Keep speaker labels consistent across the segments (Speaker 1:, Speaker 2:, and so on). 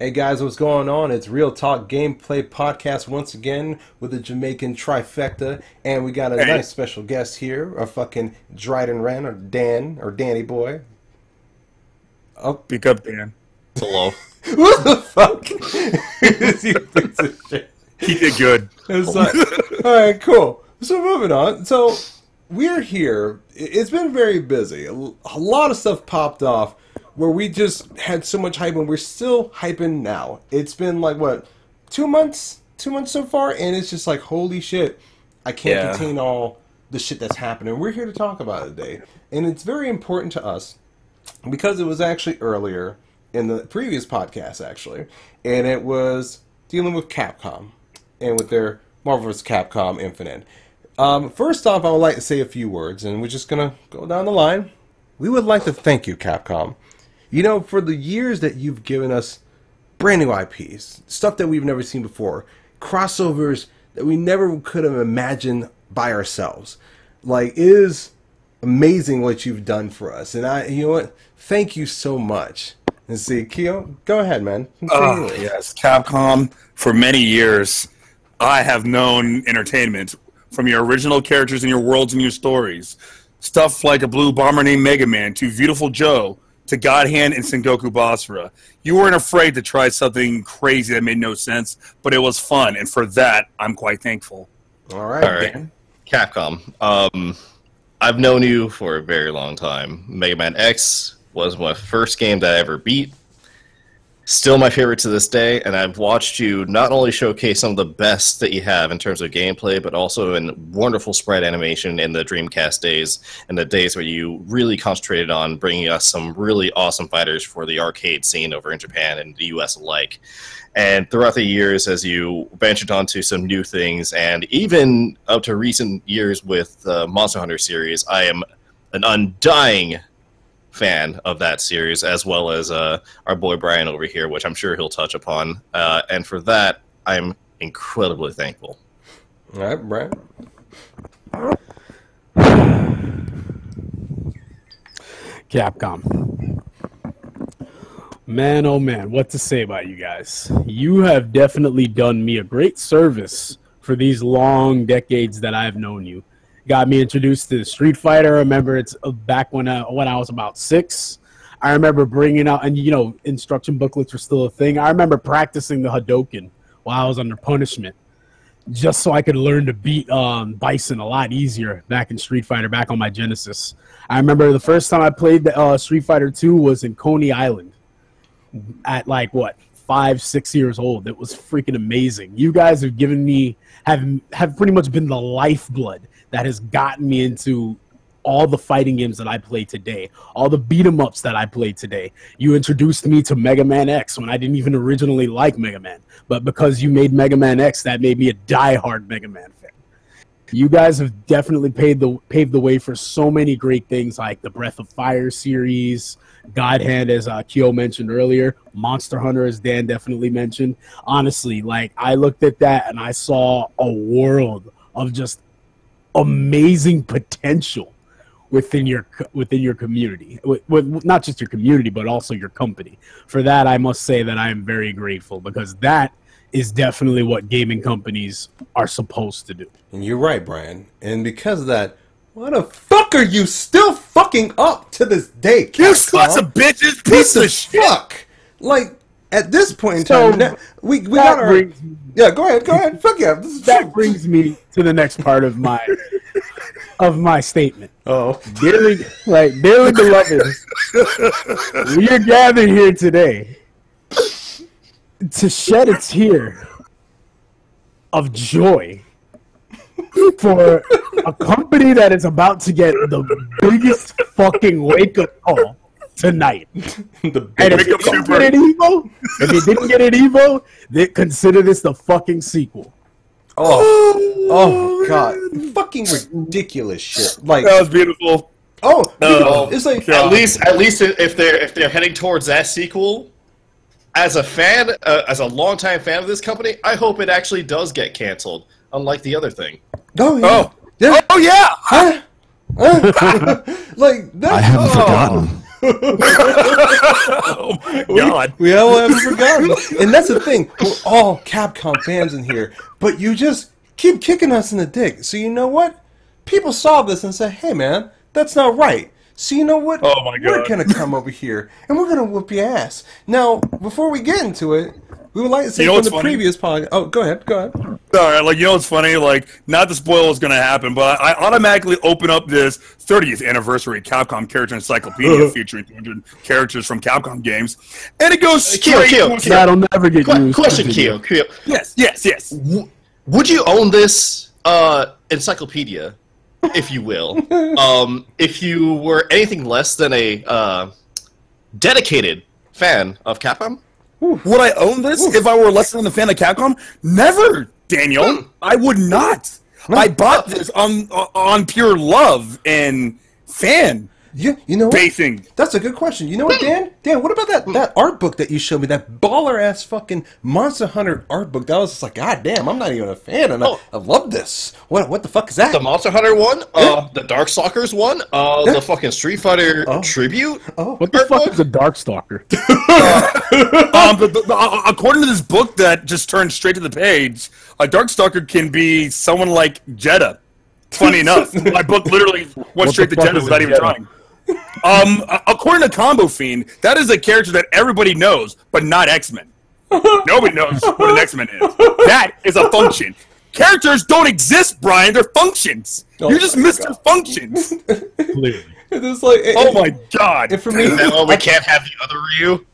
Speaker 1: Hey guys, what's going on? It's Real Talk Gameplay Podcast once again with the Jamaican trifecta, and we got a nice special guest here, a fucking Dryden Wren, or Dan, or Danny Boy.
Speaker 2: Oh, speak up, Dan.
Speaker 3: Hello.
Speaker 1: What the fuck?
Speaker 2: He did good.
Speaker 1: It's like, all right, cool. So moving on. So we're here. It's been very busy. A lot of stuff popped off where we just had so much hype, and we're still hyping now. It's been like, what, 2 months? 2 months so far, and it's just like, holy shit, I can't contain all the shit that's happening. We're here to talk about it today, and it's very important to us because it was actually earlier in the previous podcast, actually, and it was dealing with Capcom and with their Marvel vs. Capcom Infinite. First off, I would like to say a few words, and we're just going to go down the line. We would like to thank you, Capcom. You know, for the years that you've given us brand new IPs, stuff that we've never seen before, crossovers that we never could have imagined by ourselves. Like, it is amazing what you've done for us. And you know what? Thank you so much. And see, Keo, go ahead, man.
Speaker 2: Yes, Capcom, for many years, I have known entertainment from your original characters and your worlds and your stories. Stuff like a blue bomber named Mega Man to Beautiful Joe, to God Hand and Sengoku Basra. You weren't afraid to try something crazy that made no sense, but it was fun, and for that, I'm quite thankful.
Speaker 1: All right.
Speaker 3: Dan. Capcom. I've known you for a very long time. Mega Man X was my first game that I ever beat. Still my favorite to this day, and I've watched you not only showcase some of the best that you have in terms of gameplay, but also in wonderful sprite animation in the Dreamcast days, and the days where you really concentrated on bringing us some really awesome fighters for the arcade scene over in Japan and the US alike. And throughout the years, as you ventured onto some new things, and even up to recent years with the Monster Hunter series, I am an undying fan of that series, as well as our boy Brian over here, which I'm sure he'll touch upon. And for that, I'm incredibly thankful.
Speaker 1: All right, Brian.
Speaker 4: Capcom. Man, oh man, what to say about you guys. You have definitely done me a great service for these long decades that I've known you. Got me introduced to Street Fighter. I remember it's back when I was about 6. I remember bringing out, and you know, instruction booklets were still a thing. I remember practicing the Hadouken while I was under punishment, just so I could learn to beat Bison a lot easier back in Street Fighter, back on my Genesis. I remember the first time I played the Street Fighter 2 was in Coney Island at like, what, 5, 6 years old. It was freaking amazing. You guys have given me, have pretty much been the lifeblood that has gotten me into all the fighting games that I play today, all the beat-em-ups that I play today. You introduced me to Mega Man X when I didn't even originally like Mega Man, but because you made Mega Man X, that made me a die-hard Mega Man fan. You guys have definitely paved the way for so many great things, like the Breath of Fire series, God Hand, as Kyo mentioned earlier, Monster Hunter, as Dan definitely mentioned. Honestly, like, I looked at that and I saw a world of just amazing potential within your community, with not just your community but also your company. For that, I must say that I am very grateful, because that is definitely what gaming companies are supposed to do.
Speaker 1: And you're right, Brian. And because of that, why the fuck are you still fucking up to this day, Capcom?
Speaker 2: You sons of bitches, piece of shit.
Speaker 1: Fuck. Like, at this point in time, we got our... Yeah, go ahead. Fuck yeah.
Speaker 4: That brings me to the next part of my statement.
Speaker 1: Oh.
Speaker 4: Dearly beloved, we are gathered here today to shed a tear of joy for a company that is about to get the biggest fucking wake-up call tonight. And if you didn't get an Evo, they consider this the fucking sequel.
Speaker 1: Oh God! Fucking ridiculous shit. Like,
Speaker 2: that was beautiful.
Speaker 1: It's like,
Speaker 3: at least if they're heading towards that sequel, as a fan, as a longtime fan of this company, I hope it actually does get canceled, unlike the other thing.
Speaker 1: Like that.
Speaker 5: I haven't forgotten.
Speaker 2: Oh my god.
Speaker 1: We all haven't forgotten. And that's the thing. We're all Capcom fans in here. But you just keep kicking us in the dick. So you know what? People saw this and said, hey, man, that's not right. So you know what?
Speaker 2: Oh my God.
Speaker 1: We're going to come over here and we're going to whoop your ass. Now, before we get into it, we would like to say from the previous podcast. Oh, go ahead. Go ahead.
Speaker 2: All right, like, you know what's funny? Like, not to spoil what's going to happen, but I automatically open up this 30th anniversary Capcom character encyclopedia featuring 200 characters from Capcom games, and it goes straight.
Speaker 4: That'll never get used.
Speaker 3: Question, Keo.
Speaker 2: Yes.
Speaker 3: Would you own this encyclopedia, if you will, if you were anything less than a dedicated fan of Capcom?
Speaker 2: Would I own this if I were less than a fan of Capcom? Never, Daniel. I would not. I bought this on pure love and fan.
Speaker 1: Yeah, you know what?
Speaker 2: Basing.
Speaker 1: That's a good question. You know what, Dan? Dan, what about that art book that you showed me? That baller-ass fucking Monster Hunter art book. That was just like, God damn, I'm not even a fan, and I love this. What the fuck is that?
Speaker 3: The Monster Hunter one? The Darkstalkers one? The fucking Street Fighter tribute?
Speaker 4: What the fuck is a Darkstalker?
Speaker 2: According to this book that just turned straight to the page, a Darkstalker can be someone like Jeddah. Funny enough, my book literally went straight to Jeddah without even trying. According to Combo Fiend, that is a character that everybody knows, but not X-Men. Nobody knows what an X-Men is. That is a function. Characters don't exist, Brian. They're functions. You're just Mr. Functions.
Speaker 4: Clearly.
Speaker 1: It's like,
Speaker 2: Oh my god.
Speaker 1: And for me,
Speaker 3: we can't have the other Ryu?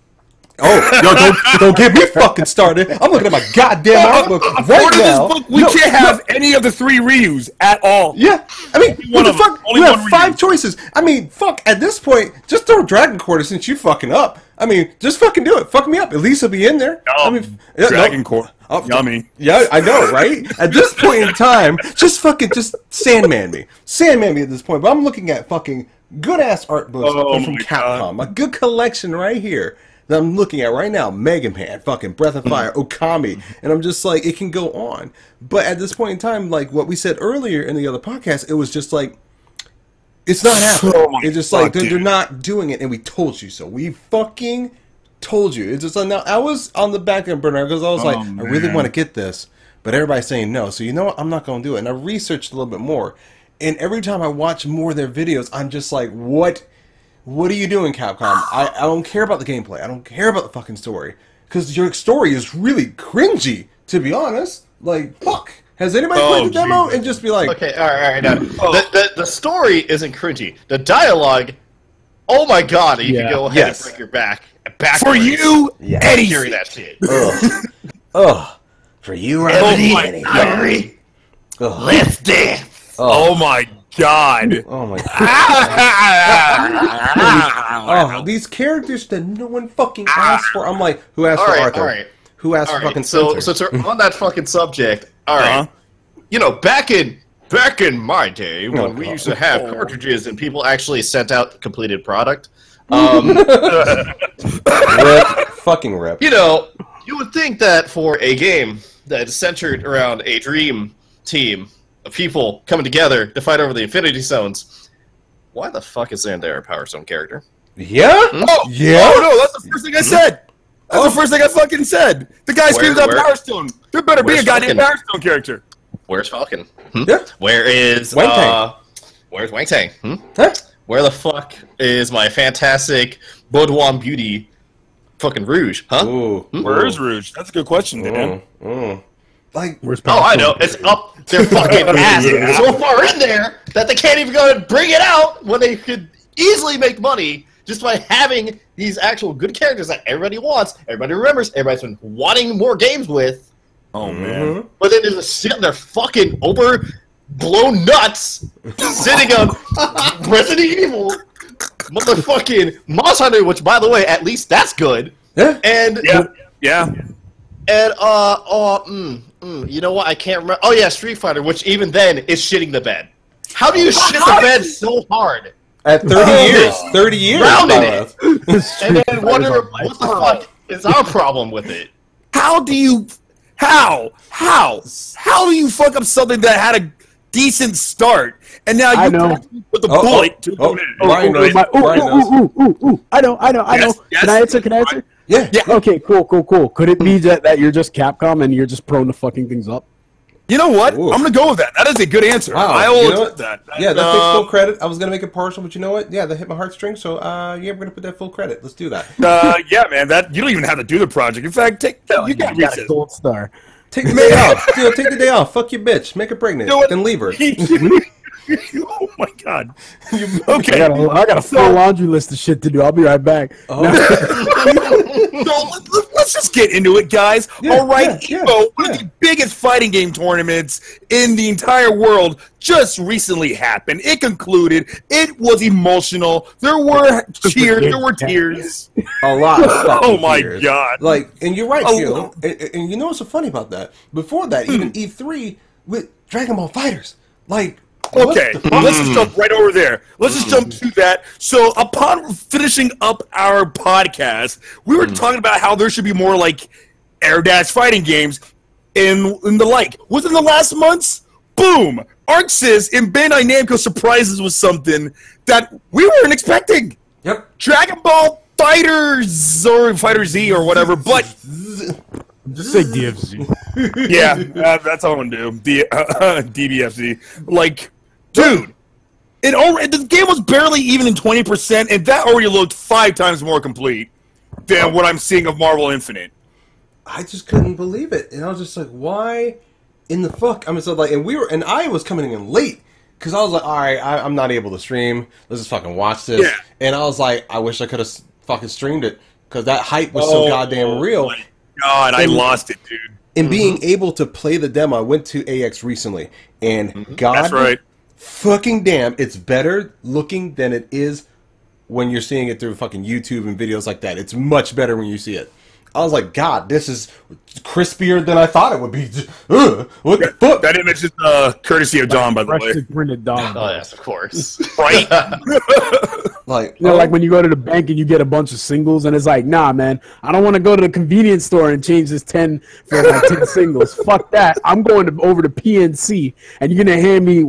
Speaker 1: yo, don't get me fucking started. I'm looking at my goddamn art book right now.
Speaker 2: This book, we can't have any of the 3 Ryus at all.
Speaker 1: Yeah, I mean, what the fuck?
Speaker 2: Only
Speaker 1: You
Speaker 2: one
Speaker 1: have
Speaker 2: Ryu.
Speaker 1: 5 choices. I mean, fuck, at this point, just throw Dragon Quarter since you fucking up. I mean, just fucking do it. Fuck me up. At least he'll be in there. I mean,
Speaker 2: Dragon Core. Yummy.
Speaker 1: Yeah, I know, right? At this point in time, just Sandman me. Sandman me at this point. But I'm looking at fucking good-ass art books from Capcom. A good collection right here that I'm looking at right now. Mega Man, fucking Breath of Fire, Okami. And I'm just like, it can go on. But at this point in time, like what we said earlier in the other podcast, it was just like, it's not happening. It's just like, they're not doing it, and we told you so. We fucking told you. It's just like, now I was on the back end burner because I was like, I really want to get this, but everybody's saying no. So you know what? I'm not going to do it. And I researched a little bit more. And every time I watch more of their videos, I'm just like, what are you doing, Capcom? I don't care about the gameplay. I don't care about the fucking story. Because your story is really cringy, to be honest. Like, fuck. Has anybody played the demo and just be like...
Speaker 3: Okay, alright. No. The story isn't cringy. The dialogue, oh my god, you can go ahead and break your back.
Speaker 2: For you,
Speaker 3: Eddie, hearing that shit.
Speaker 1: For you, Eddie.
Speaker 3: Let's dance.
Speaker 2: Oh my god.
Speaker 1: Oh my god. These characters that no one fucking asked for. I'm like, who asked for Arthur?
Speaker 3: Alright.
Speaker 1: Who asked for fucking
Speaker 3: So
Speaker 1: Spencer?
Speaker 3: on that fucking subject, alright. You know, back in my day when we used to have cartridges and people actually sent out completed product.
Speaker 1: Fucking rip.
Speaker 3: You know, you would think that for a game that is centered around a dream team of people coming together to fight over the Infinity Stones, why the fuck is Xander a Power Stone character?
Speaker 1: Yeah? Yeah?
Speaker 2: Oh no, that's the first thing I said. That's the first thing I fucking said. The guy screams out Power Stone. There better be a goddamn Power Stone character.
Speaker 3: Where's Falcon?
Speaker 1: Yeah.
Speaker 3: Where is
Speaker 1: Wang Tang?
Speaker 3: Where's Wang Tang?
Speaker 1: Huh?
Speaker 3: Where the fuck is my fantastic Baudouin Beauty fucking Rouge? Huh?
Speaker 1: Ooh.
Speaker 2: Where is Rouge? That's a good question, man.
Speaker 1: Like,
Speaker 4: Where's
Speaker 3: I know. It's up their fucking ass so far in there that they can't even go and bring it out when they could easily make money just by having these actual good characters that everybody wants, everybody remembers, everybody's been wanting more games with.
Speaker 2: Oh man.
Speaker 3: But then they're sitting there fucking blown nuts sitting on Resident Evil motherfucking Monster Hunter, which by the way, at least that's good.
Speaker 1: Yeah.
Speaker 3: And you know what? I can't remember. Oh yeah, Street Fighter, which even then is shitting the bed. How do you shit the bed so hard?
Speaker 1: At 30 years. 30 years.
Speaker 3: Rounding it. And then wonder what the fuck is our problem with it?
Speaker 2: How do you fuck up something that had a decent start, and now
Speaker 4: I
Speaker 2: you
Speaker 4: know.
Speaker 2: put the bullet to
Speaker 1: Brian knows. Brian knows.
Speaker 4: I know.
Speaker 2: Yes, yes.
Speaker 4: Can I answer?
Speaker 1: Yeah.
Speaker 4: Okay, cool. Could it be that you're just Capcom and you're just prone to fucking things up?
Speaker 2: You know what?
Speaker 1: Ooh.
Speaker 2: I'm gonna go with that. That is a good answer.
Speaker 1: Wow.
Speaker 2: I
Speaker 1: You
Speaker 2: will
Speaker 1: know
Speaker 2: accept that.
Speaker 1: Yeah, that takes full credit. I was gonna make it partial, but you know what? Yeah, that hit my heartstrings. So yeah, we're gonna put that full credit. Let's do that.
Speaker 2: Yeah, man. That you don't even have to do the project. In fact, you got
Speaker 4: got a
Speaker 2: recess.
Speaker 4: gold star.
Speaker 1: Take the day off. Take the day off. Fuck your bitch. Make her pregnant.
Speaker 2: You know what?
Speaker 1: Then leave her.
Speaker 2: Oh my god. Okay.
Speaker 4: I got a full laundry list of shit to do. I'll be right back.
Speaker 1: Oh.
Speaker 2: So let's just get into it, guys.
Speaker 1: Yeah,
Speaker 2: All right,
Speaker 1: yeah,
Speaker 2: Evo, one of the biggest fighting game tournaments in the entire world, just recently happened. It concluded. It was emotional. There were cheers. There were tears.
Speaker 1: A lot of fucking
Speaker 2: Oh my
Speaker 1: tears.
Speaker 2: god.
Speaker 1: Like, and you're right,
Speaker 2: Oh.
Speaker 1: Phil. And you know what's so funny about that? Before that, even E3 with Dragon Ball Fighters. Like,
Speaker 2: Okay, let's just jump right over there. Let's just jump to that. So, upon finishing up our podcast, we were talking about how there should be more like air dash fighting games and the like. Within the last months, boom! ArcSys and Bandai Namco surprises with something that we weren't expecting.
Speaker 1: Yep.
Speaker 2: Dragon Ball Fighters or Fighter Z or whatever, but
Speaker 4: Just say DFZ.
Speaker 2: yeah, that's all I'm gonna do. The DBFZ, like, dude, the game was barely even in 20%, and that already looked 5 times more complete than what I'm seeing of Marvel Infinite.
Speaker 1: I just couldn't believe it. And I was just like, why in the fuck? I mean, so like, and I was coming in late. Because I was like, all right, I'm not able to stream. Let's just fucking watch this.
Speaker 2: Yeah.
Speaker 1: And I was like, I wish I could have fucking streamed it. Because that hype was so goddamn real.
Speaker 2: My God, I lost it, dude.
Speaker 1: And being able to play the demo, I went to AX recently. And God
Speaker 2: That's right.
Speaker 1: fucking damn, it's better looking than it is when you're seeing it through fucking YouTube and videos like that. It's much better when you see it. I was like, God, this is crispier than I thought it would be. What the fuck?
Speaker 2: That image is courtesy of Don, by the way.
Speaker 4: Freshly printed dog.
Speaker 3: Oh yes, of course.
Speaker 2: Right?
Speaker 1: Like,
Speaker 4: You know, like when you go to the bank and you get a bunch of singles, and it's like, nah, man, I don't want to go to the convenience store and change this 10 for like 10 singles. Fuck that. I'm going over to PNC, and you're gonna hand me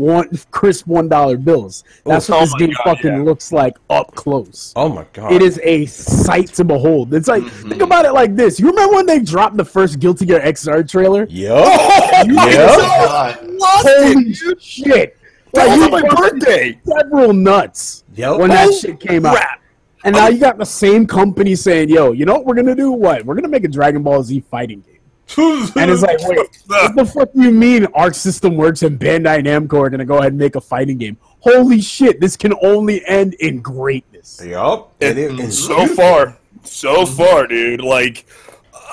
Speaker 4: crisp $1 bills. That's what this game fucking looks like up close.
Speaker 1: oh my God.
Speaker 4: It is a sight to behold. It's like, think about it like this. You remember when they dropped the first Guilty Gear XR trailer?
Speaker 1: Yep.
Speaker 2: Oh,
Speaker 1: Yep.
Speaker 2: lost
Speaker 4: Holy
Speaker 2: it, dude.
Speaker 4: shit!
Speaker 2: That
Speaker 4: Like,
Speaker 2: was
Speaker 4: you
Speaker 2: on my birthday.
Speaker 4: several nuts
Speaker 1: Yep.
Speaker 4: when that
Speaker 2: Oh,
Speaker 4: shit came out.
Speaker 2: crap.
Speaker 4: And now you got the same company saying, yo, you know what we're going to do? What? We're going to make a Dragon Ball Z fighting game. And it's like, wait, what the fuck do you mean Arc System Works and Bandai Namco are going to go ahead and make a fighting game? Holy shit, this can only end in greatness.
Speaker 1: Yep. And
Speaker 2: So far, dude. Like,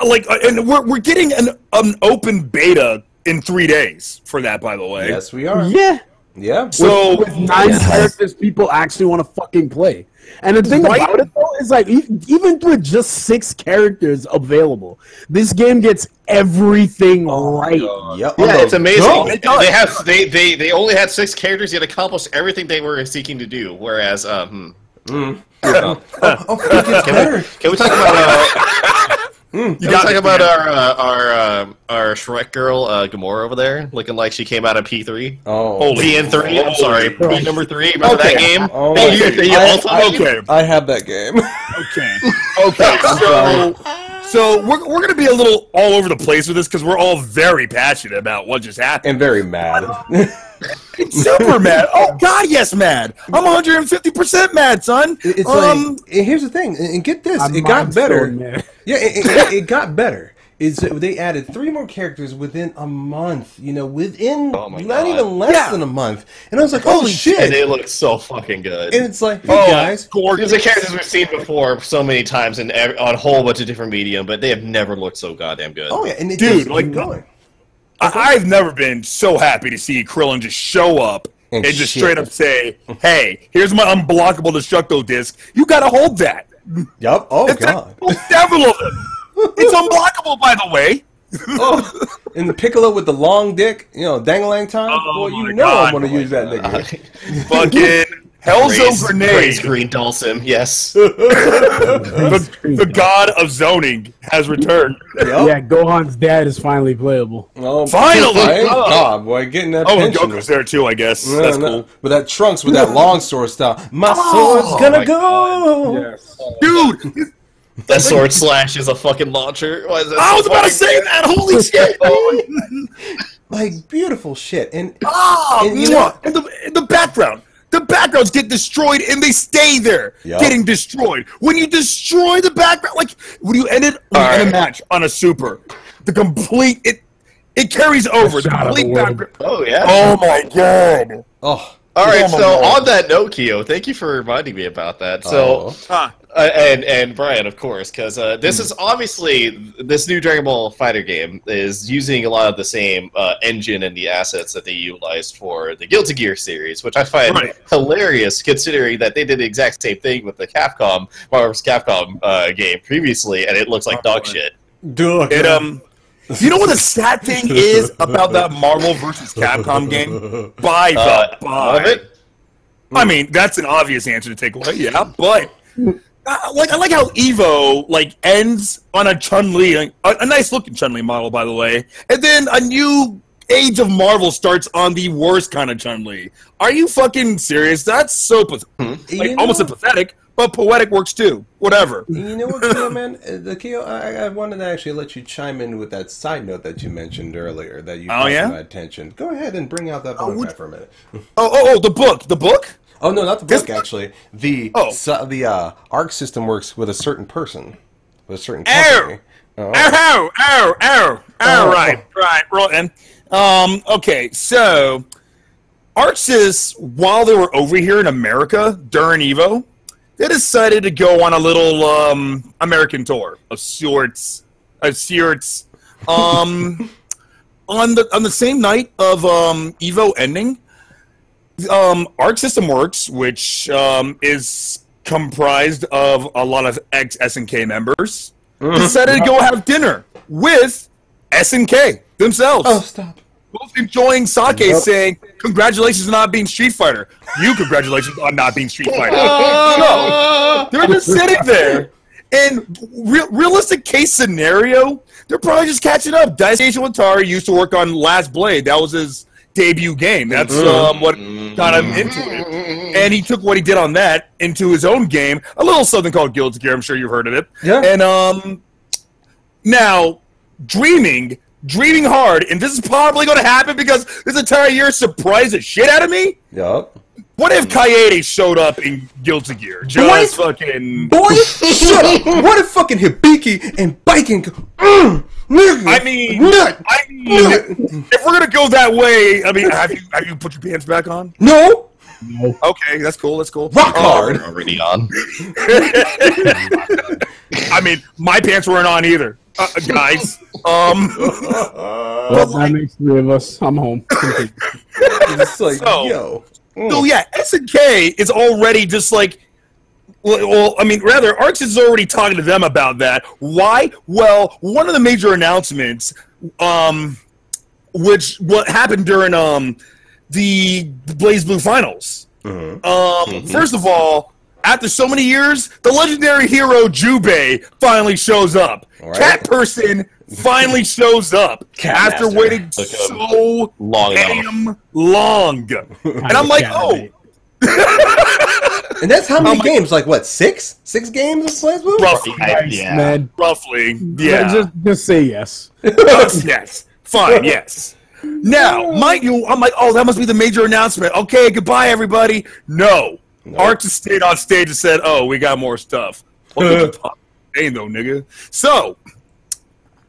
Speaker 2: and we're getting an open beta in 3 days for that, by the way.
Speaker 1: yes, we are.
Speaker 4: Yeah.
Speaker 1: Yeah.
Speaker 2: So
Speaker 4: With 9 characters people actually want to fucking play. And the thing
Speaker 2: Right?
Speaker 4: about it, though, is like, even with just 6 characters available, this game gets everything right.
Speaker 1: Yep.
Speaker 3: Yeah, it's amazing.
Speaker 1: Go.
Speaker 3: They only had 6 characters yet accomplished everything they were seeking to do. Whereas,
Speaker 1: Oh, it gets better.
Speaker 3: can we talk about
Speaker 2: you
Speaker 3: can we talk about our Shrek girl Gamora over there, looking like she came out of P3?
Speaker 1: Oh.
Speaker 2: Holy
Speaker 3: PN3. I'm sorry, P number 3. Remember
Speaker 2: Okay.
Speaker 3: that game?
Speaker 1: Oh,
Speaker 2: Okay.
Speaker 1: I have that game.
Speaker 2: Okay. So we're gonna be a little all over the place with this because we're all very passionate about what just happened.
Speaker 1: And very mad.
Speaker 2: Super mad. Oh God, yes, mad. I'm 150% mad, son.
Speaker 1: It's like, and here's the thing, and get this, it got better.
Speaker 4: Man.
Speaker 1: Yeah, it got better. Is they added 3 more characters within a month. You know, within
Speaker 3: Oh my
Speaker 1: not
Speaker 3: God.
Speaker 1: even less than a month. And I was like, oh shit!
Speaker 3: And they look so fucking good.
Speaker 1: And it's like, hey guys,
Speaker 3: These are characters we've seen before so many times on a whole bunch of different medium, but they have never looked so goddamn good.
Speaker 1: oh yeah, and it
Speaker 2: Dude,
Speaker 1: just
Speaker 2: like,
Speaker 1: keep going.
Speaker 2: I've never been so happy to see Krillin just show up
Speaker 1: And
Speaker 2: and just
Speaker 1: shit.
Speaker 2: straight up say, "Hey, here's my unblockable destructo disc. You gotta hold that."
Speaker 1: Yep. Oh
Speaker 2: It's
Speaker 1: god.
Speaker 2: several of them. It's unblockable, by the way.
Speaker 1: Oh, and the Piccolo with the long dick, you know, dangalang time.
Speaker 2: Oh
Speaker 1: Boy,
Speaker 2: my
Speaker 1: you know
Speaker 2: God.
Speaker 1: I'm gonna use that nigga.
Speaker 2: Fucking Hellzone
Speaker 3: Praise
Speaker 2: Grenade,
Speaker 3: Green Dulcim, yes.
Speaker 2: the god of zoning, has returned.
Speaker 1: Yep.
Speaker 4: Yeah, Gohan's dad is finally playable.
Speaker 1: Oh,
Speaker 2: Finally!
Speaker 1: thank
Speaker 2: Oh.
Speaker 1: God, boy, getting that
Speaker 2: Oh, and
Speaker 1: pension.
Speaker 2: Goku's there too, I guess.
Speaker 1: No,
Speaker 2: That's
Speaker 1: no.
Speaker 2: cool.
Speaker 1: With that Trunks with that long sword style. My sword's gonna
Speaker 3: my
Speaker 1: go.
Speaker 4: Yes.
Speaker 2: Dude,
Speaker 3: That sword slash is a fucking launcher. Why is that
Speaker 2: I
Speaker 3: so
Speaker 2: was about to
Speaker 3: fucking
Speaker 2: say
Speaker 3: good?
Speaker 2: that. Holy shit!
Speaker 1: Like beautiful shit. And
Speaker 2: And,
Speaker 1: you know-
Speaker 2: and the background. The backgrounds get destroyed and they stay there,
Speaker 1: Yep.
Speaker 2: getting destroyed. When you destroy the background, like when you end a match on a super, the complete it carries over the
Speaker 4: shot of the
Speaker 2: complete
Speaker 4: world.
Speaker 2: background.
Speaker 3: Oh, yeah.
Speaker 2: Oh my god!
Speaker 1: oh,
Speaker 3: All right,
Speaker 2: Oh my
Speaker 3: so
Speaker 2: God.
Speaker 3: on that note, Kyo, thank you for reminding me about that. So,
Speaker 1: oh.
Speaker 3: and Brian, of course, because this is obviously this new Dragon Ball Fighter game is using a lot of the same engine and the assets that they utilized for the Guilty Gear series, which I find
Speaker 2: Right.
Speaker 3: hilarious, considering that they did the exact same thing with the Capcom Marvel's Capcom game previously, and it looks like dog shit.
Speaker 1: Dude.
Speaker 2: You know what the sad thing is about that Marvel versus Capcom game? By the
Speaker 3: All of
Speaker 2: by.
Speaker 3: it?
Speaker 2: I mean, that's an obvious answer to take away, yeah. But I like how Evo like ends on a Chun-Li, a nice looking Chun-Li model, by the way, and then a new age of Marvel starts on the worst kind of Chun-Li. Are you fucking serious? That's so
Speaker 1: You
Speaker 2: almost
Speaker 1: know-
Speaker 2: pathetic, but poetic works too. Whatever.
Speaker 1: You know what, Keo, man? Keo, I wanted to actually let you chime in with that side note that you mentioned earlier that you brought
Speaker 2: yeah?
Speaker 1: to my attention. Go ahead and bring out that bonus guy for a minute.
Speaker 2: Oh, the book.
Speaker 1: Oh no, not the book actually. The
Speaker 2: Oh.
Speaker 1: ARC system works with a certain person, with a certain
Speaker 2: Ow!
Speaker 1: company. Oh.
Speaker 2: Right, Rotten. Okay, so Arxis, while they were over here in America during Evo, they decided to go on a little American tour of sorts. On the same night of Evo ending, Arc System Works, which is comprised of a lot of ex-SNK members, decided to go have dinner with SNK themselves.
Speaker 1: Oh, stop.
Speaker 2: Both enjoying sake, saying, congratulations on not being Street Fighter. You congratulations on not being Street Fighter. So, they're just sitting there. And realistic case scenario, they're probably just catching up. Daisuke Watari used to work on Last Blade. That was his debut game. That's what got him into it. And he took what he did on that into his own game, a little something called Guilty Gear. I'm sure you've heard of it.
Speaker 1: Yeah.
Speaker 2: And now, dreaming hard, and this is probably going to happen because this entire year surprised the shit out of me.
Speaker 1: Yup.
Speaker 2: What if Kaede showed up in Guilty Gear? Just fucking...
Speaker 1: Boy, shut up! What if fucking Hibiki and Biking? Nigga,
Speaker 2: I mean,
Speaker 1: nut.
Speaker 2: if we're gonna go that way, I mean, have you put your pants back on?
Speaker 1: No,
Speaker 2: Okay, that's cool.
Speaker 1: rock hard.
Speaker 3: We're already on.
Speaker 2: I mean, my pants weren't on either, guys.
Speaker 4: Well, that makes three of us. I'm home.
Speaker 1: It's like,
Speaker 2: So-
Speaker 1: yo.
Speaker 2: So yeah, SNK is already just like, well, I mean, rather, Arx is already talking to them about that. Why? Well, one of the major announcements, what happened during the Blaze Blue Finals. First of all, after so many years, the legendary hero Jubei finally shows up.
Speaker 1: All right.
Speaker 2: Cat Person finally shows up after
Speaker 1: Master.
Speaker 2: waiting so
Speaker 3: Long enough.
Speaker 2: damn long. And I'm like, oh,
Speaker 1: And that's how many games? Like what? Six games of Blaze Blue?
Speaker 2: roughly,
Speaker 3: Yeah.
Speaker 4: Man,
Speaker 2: roughly, yeah.
Speaker 4: just say yes.
Speaker 2: Yes, fine, yes. Now, mind you, I'm like, oh, that must be the major announcement. Okay, goodbye, everybody. No. Arc just stayed on stage and said, oh, we got more stuff. Ain't no nigga. So,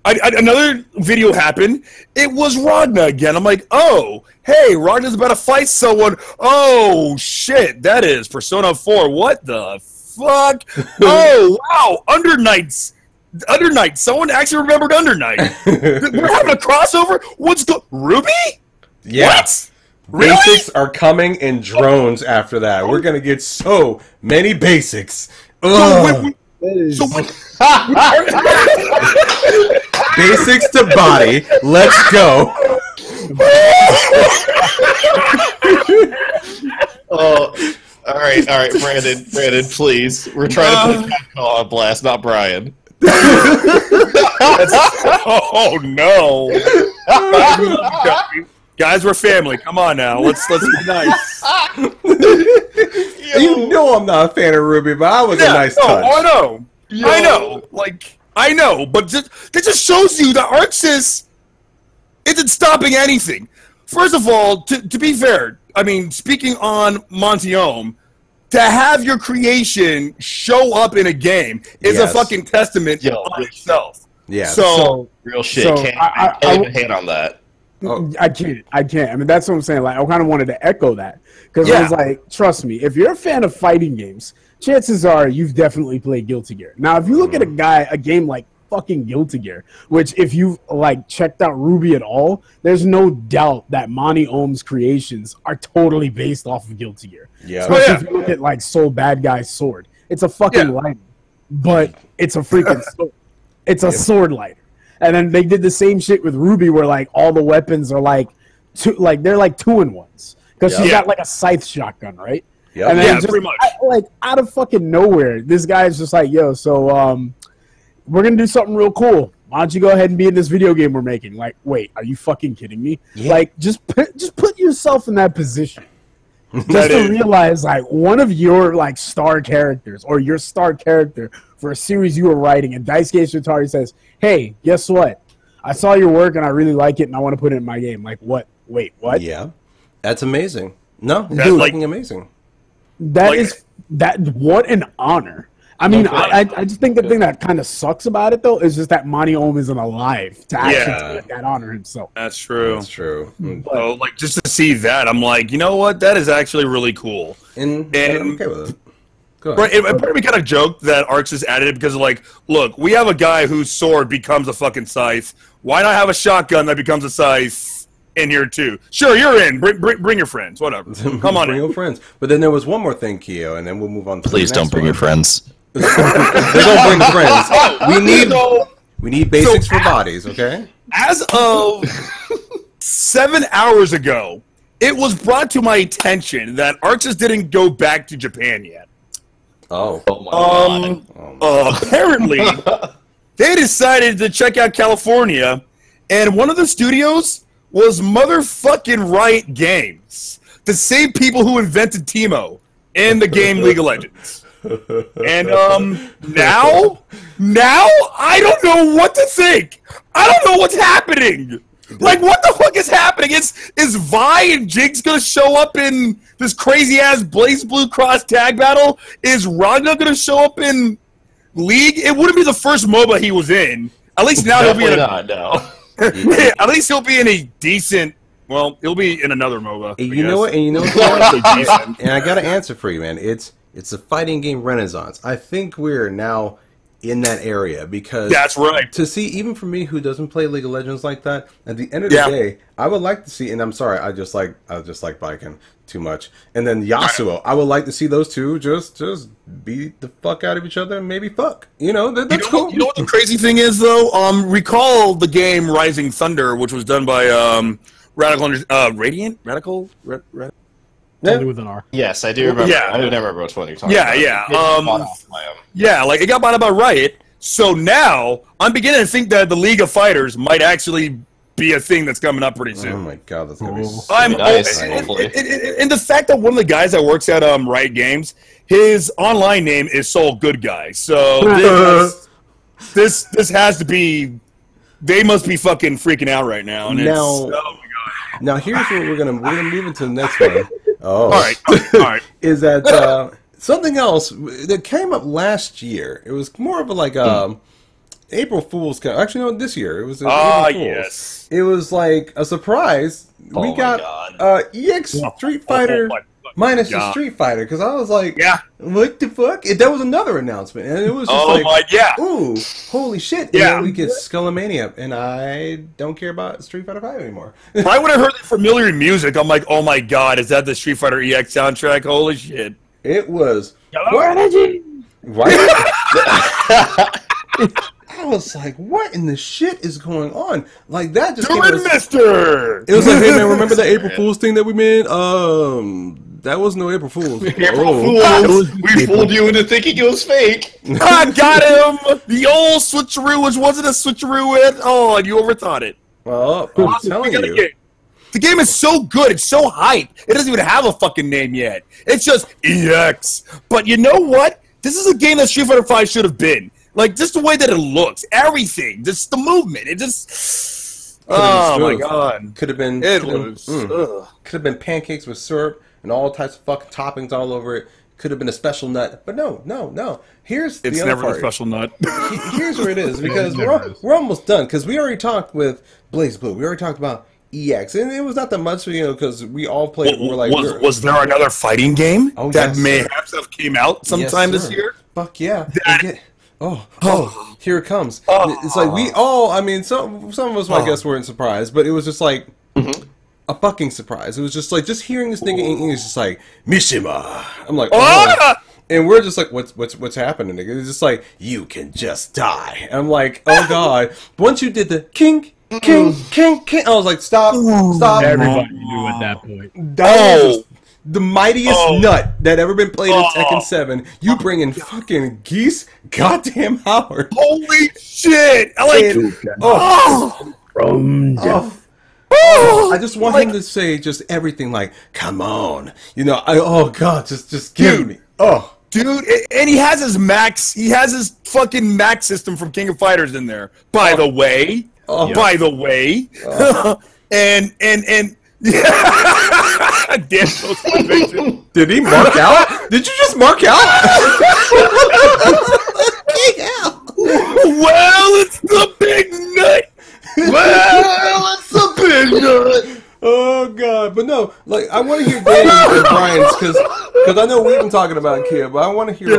Speaker 2: another video happened. It was Ragna again. I'm like, oh, hey, Ragna's about to fight someone. Oh, shit, that is Persona 4. What the fuck? Oh, wow, Undernights. Undernight. Someone actually remembered Undernight. We're having a crossover? What's Ruby?
Speaker 1: Yeah.
Speaker 2: What? Really?
Speaker 1: Basics are coming in drones after that. We're gonna get so many basics. Ugh. Basics to body. Let's go.
Speaker 3: Oh, all right, Brandon, please. We're trying to put Capcom on blast, not Brian.
Speaker 2: Oh no, guys, we're family. Come on now, let's be nice.
Speaker 1: You know I'm not a fan of Ruby, but I was a nice touch.
Speaker 2: I know, I know, but that just shows you that Arxis isn't stopping anything. First of all, to be fair, I mean, speaking on Montiome, to have your creation show up in a game is a fucking testament on itself.
Speaker 1: Yeah.
Speaker 2: So
Speaker 3: real shit.
Speaker 4: So
Speaker 3: Can't even hate on that.
Speaker 1: Oh.
Speaker 4: I can't. I mean, that's what I'm saying. Like, I kind of wanted to echo that because I was like, trust me, if you're a fan of fighting games, chances are you've definitely played Guilty Gear. Now, if you look at a game like fucking Guilty Gear, which if you've like checked out Ruby at all, there's no doubt that Monty Ohm's creations are totally based off of Guilty Gear.
Speaker 1: Yeah.
Speaker 4: Especially if you look at like Soul Bad Guy's sword. It's a fucking lighter, but it's a freaking sword. It's a sword lighter. And then they did the same shit with Ruby where like all the weapons are like they're like 2-in-1s. Because she's got like a scythe shotgun, right?
Speaker 1: Yeah.
Speaker 4: And then just,
Speaker 2: pretty much.
Speaker 4: like out of fucking nowhere, this guy's just like, yo, so we're gonna do something real cool. Why don't you go ahead and be in this video game we're making? Like, wait, are you fucking kidding me?
Speaker 1: Yeah.
Speaker 4: Like, just put yourself in that position. Just to realize, like, one of your like star characters or your star character for a series you were writing, and Daisuke Shitari says, "Hey, guess what? I saw your work and I really like it, and I want to put it in my game." Like, what? Wait, what?
Speaker 1: Yeah, that's amazing. No,
Speaker 2: That's
Speaker 1: dude,
Speaker 2: like-
Speaker 1: fucking amazing.
Speaker 4: What an honor. I mean, I just think the thing that kind of sucks about it, though, is just that Monty Ohm isn't alive to actually take that honor himself.
Speaker 2: That's true.
Speaker 1: That's true.
Speaker 2: So, like, just to see that, I'm like, you know what? That is actually really cool.
Speaker 1: And I'm okay with it. Go ahead.
Speaker 2: Right, it part of me kind of joked that Arxis added it because, like, look, we have a guy whose sword becomes a fucking scythe. Why not have a shotgun that becomes a scythe in here too? Sure, you're in. Bring your friends. Whatever. Come on.
Speaker 1: Bring your friends. But then there was one more thing, Keo, and then we'll move on to
Speaker 3: Please
Speaker 1: the
Speaker 3: don't
Speaker 1: next
Speaker 3: bring
Speaker 1: one.
Speaker 3: your friends.
Speaker 1: They're gonna bring friends. We need basics for bodies, okay?
Speaker 2: As of 7 hours ago, it was brought to my attention that Arxis didn't go back to Japan yet.
Speaker 1: Oh.
Speaker 3: Oh my god.
Speaker 2: Apparently, they decided to check out California, and one of the studios was motherfucking Riot Games, the same people who invented Teemo in the game League of Legends. And now I don't know what to think. I don't know what's happening. Like, what the fuck is happening? Is Vi and Jinx gonna show up in this crazy ass Blaze Blue Cross tag battle? Is Ragnar gonna show up in League? It wouldn't be the first MOBA he was in. At least now he'll be in at least he'll be in a decent. Well, he'll be in another MOBA.
Speaker 1: You know what? And you know what? And I got an answer for you, man. It's a fighting game renaissance. I think we're now in that area because
Speaker 2: That's right.
Speaker 1: To see, even for me who doesn't play League of Legends like that, at the end of the day, I would like to see. And I'm sorry, I just like Viking too much. And then Yasuo, I would like to see those two just beat the fuck out of each other and maybe fuck. You know, that's cool.
Speaker 2: You know what the crazy thing is though? Recall the game Rising Thunder, which was done by Radiant.
Speaker 4: Something with an R.
Speaker 3: Yes, I do remember.
Speaker 2: Yeah.
Speaker 3: I do remember which one you're talking about.
Speaker 2: Yeah, like it got bought out by Riot. So now I'm beginning to think that the League of Fighters might actually be a thing that's coming up pretty soon.
Speaker 1: Oh my god, that's gonna be so
Speaker 2: I'm
Speaker 3: nice,
Speaker 2: and
Speaker 3: hopefully.
Speaker 2: the fact that one of the guys that works at Riot Games, his online name is Soul Good Guy. So this has to be. They must be fucking freaking out right now. And
Speaker 1: Now-
Speaker 2: oh my god.
Speaker 1: Now here's what we're gonna move into the next one. Oh,
Speaker 2: All right.
Speaker 1: Is that something else that came up last year? It was more of a like April Fool's. Actually, no, this year it was. April Fool's.
Speaker 2: Yes.
Speaker 1: It was like a surprise.
Speaker 3: Oh
Speaker 1: We
Speaker 3: my
Speaker 1: got
Speaker 3: God.
Speaker 1: EX Street Fighter minus the Street Fighter because I was like,
Speaker 2: Yeah.
Speaker 1: what the fuck? That was another announcement, and it was just
Speaker 2: Oh
Speaker 1: like,
Speaker 2: my yeah.
Speaker 1: ooh, holy shit!
Speaker 2: Yeah.
Speaker 1: And then we get Skullomania, and I don't care about Street Fighter 5 anymore.
Speaker 2: Right when I heard the familiar music, I'm like, oh my god, is that the Street Fighter EX soundtrack? Holy shit.
Speaker 1: It was.
Speaker 4: Yellow energy.
Speaker 1: Right? I was like, what in the shit is going on? Like, that just
Speaker 2: Do
Speaker 1: gave
Speaker 2: it,
Speaker 1: us-
Speaker 2: mister!
Speaker 1: It was like, hey man, remember the April Fool's thing that we made? That was no April Fool's.
Speaker 3: April
Speaker 1: Oh.
Speaker 3: Fools! We fooled you into thinking it was fake.
Speaker 2: I got him. The old switcheroo, which wasn't a switcheroo at all, and you overthought it.
Speaker 1: Well, I'm telling you.
Speaker 2: The game is so good. It's so hype. It doesn't even have a fucking name yet. It's just EX. But you know what? This is a game that Street Fighter V should have been. Like, just the way that it looks. Everything. Just the movement. It just... Oh, my God.
Speaker 1: Could have been... Could have been pancakes with syrup and all types of fucking toppings all over it. Could have been a special nut. But no. Here's the other part.
Speaker 2: It's never a special nut.
Speaker 1: Here's where it is. Because we're almost done. Because we already talked with Blaze Blue. We already talked about EX, and it was not that much, because we all played.
Speaker 2: Was there another fighting game that may have came out sometime this year?
Speaker 1: Fuck yeah! Here it comes. It's like we all. I mean, some of us, I guess, weren't surprised, but it was just like a fucking surprise. It was just like hearing this nigga in English, just like Mishima. I'm like, and we're just like, what's happening, nigga? It's just like, you can just die. I'm like, oh god. Once you did the king. I was like, stop.
Speaker 4: Everybody knew at that point.
Speaker 1: That was the mightiest nut that ever been played in Tekken 7. You bring in fucking Geese goddamn Howard.
Speaker 2: Holy shit! I like
Speaker 1: I just want him to say just everything like, come on. Just give me.
Speaker 2: Dude, and he has his fucking max system from King of Fighters in there. By the way. By the way, and
Speaker 1: did he mark out? Did you just mark out?
Speaker 2: Well, it's the big nut.
Speaker 1: Oh god, but no, like I want to hear Dan and Brian's because I know we've been talking about it, kid, but I want to hear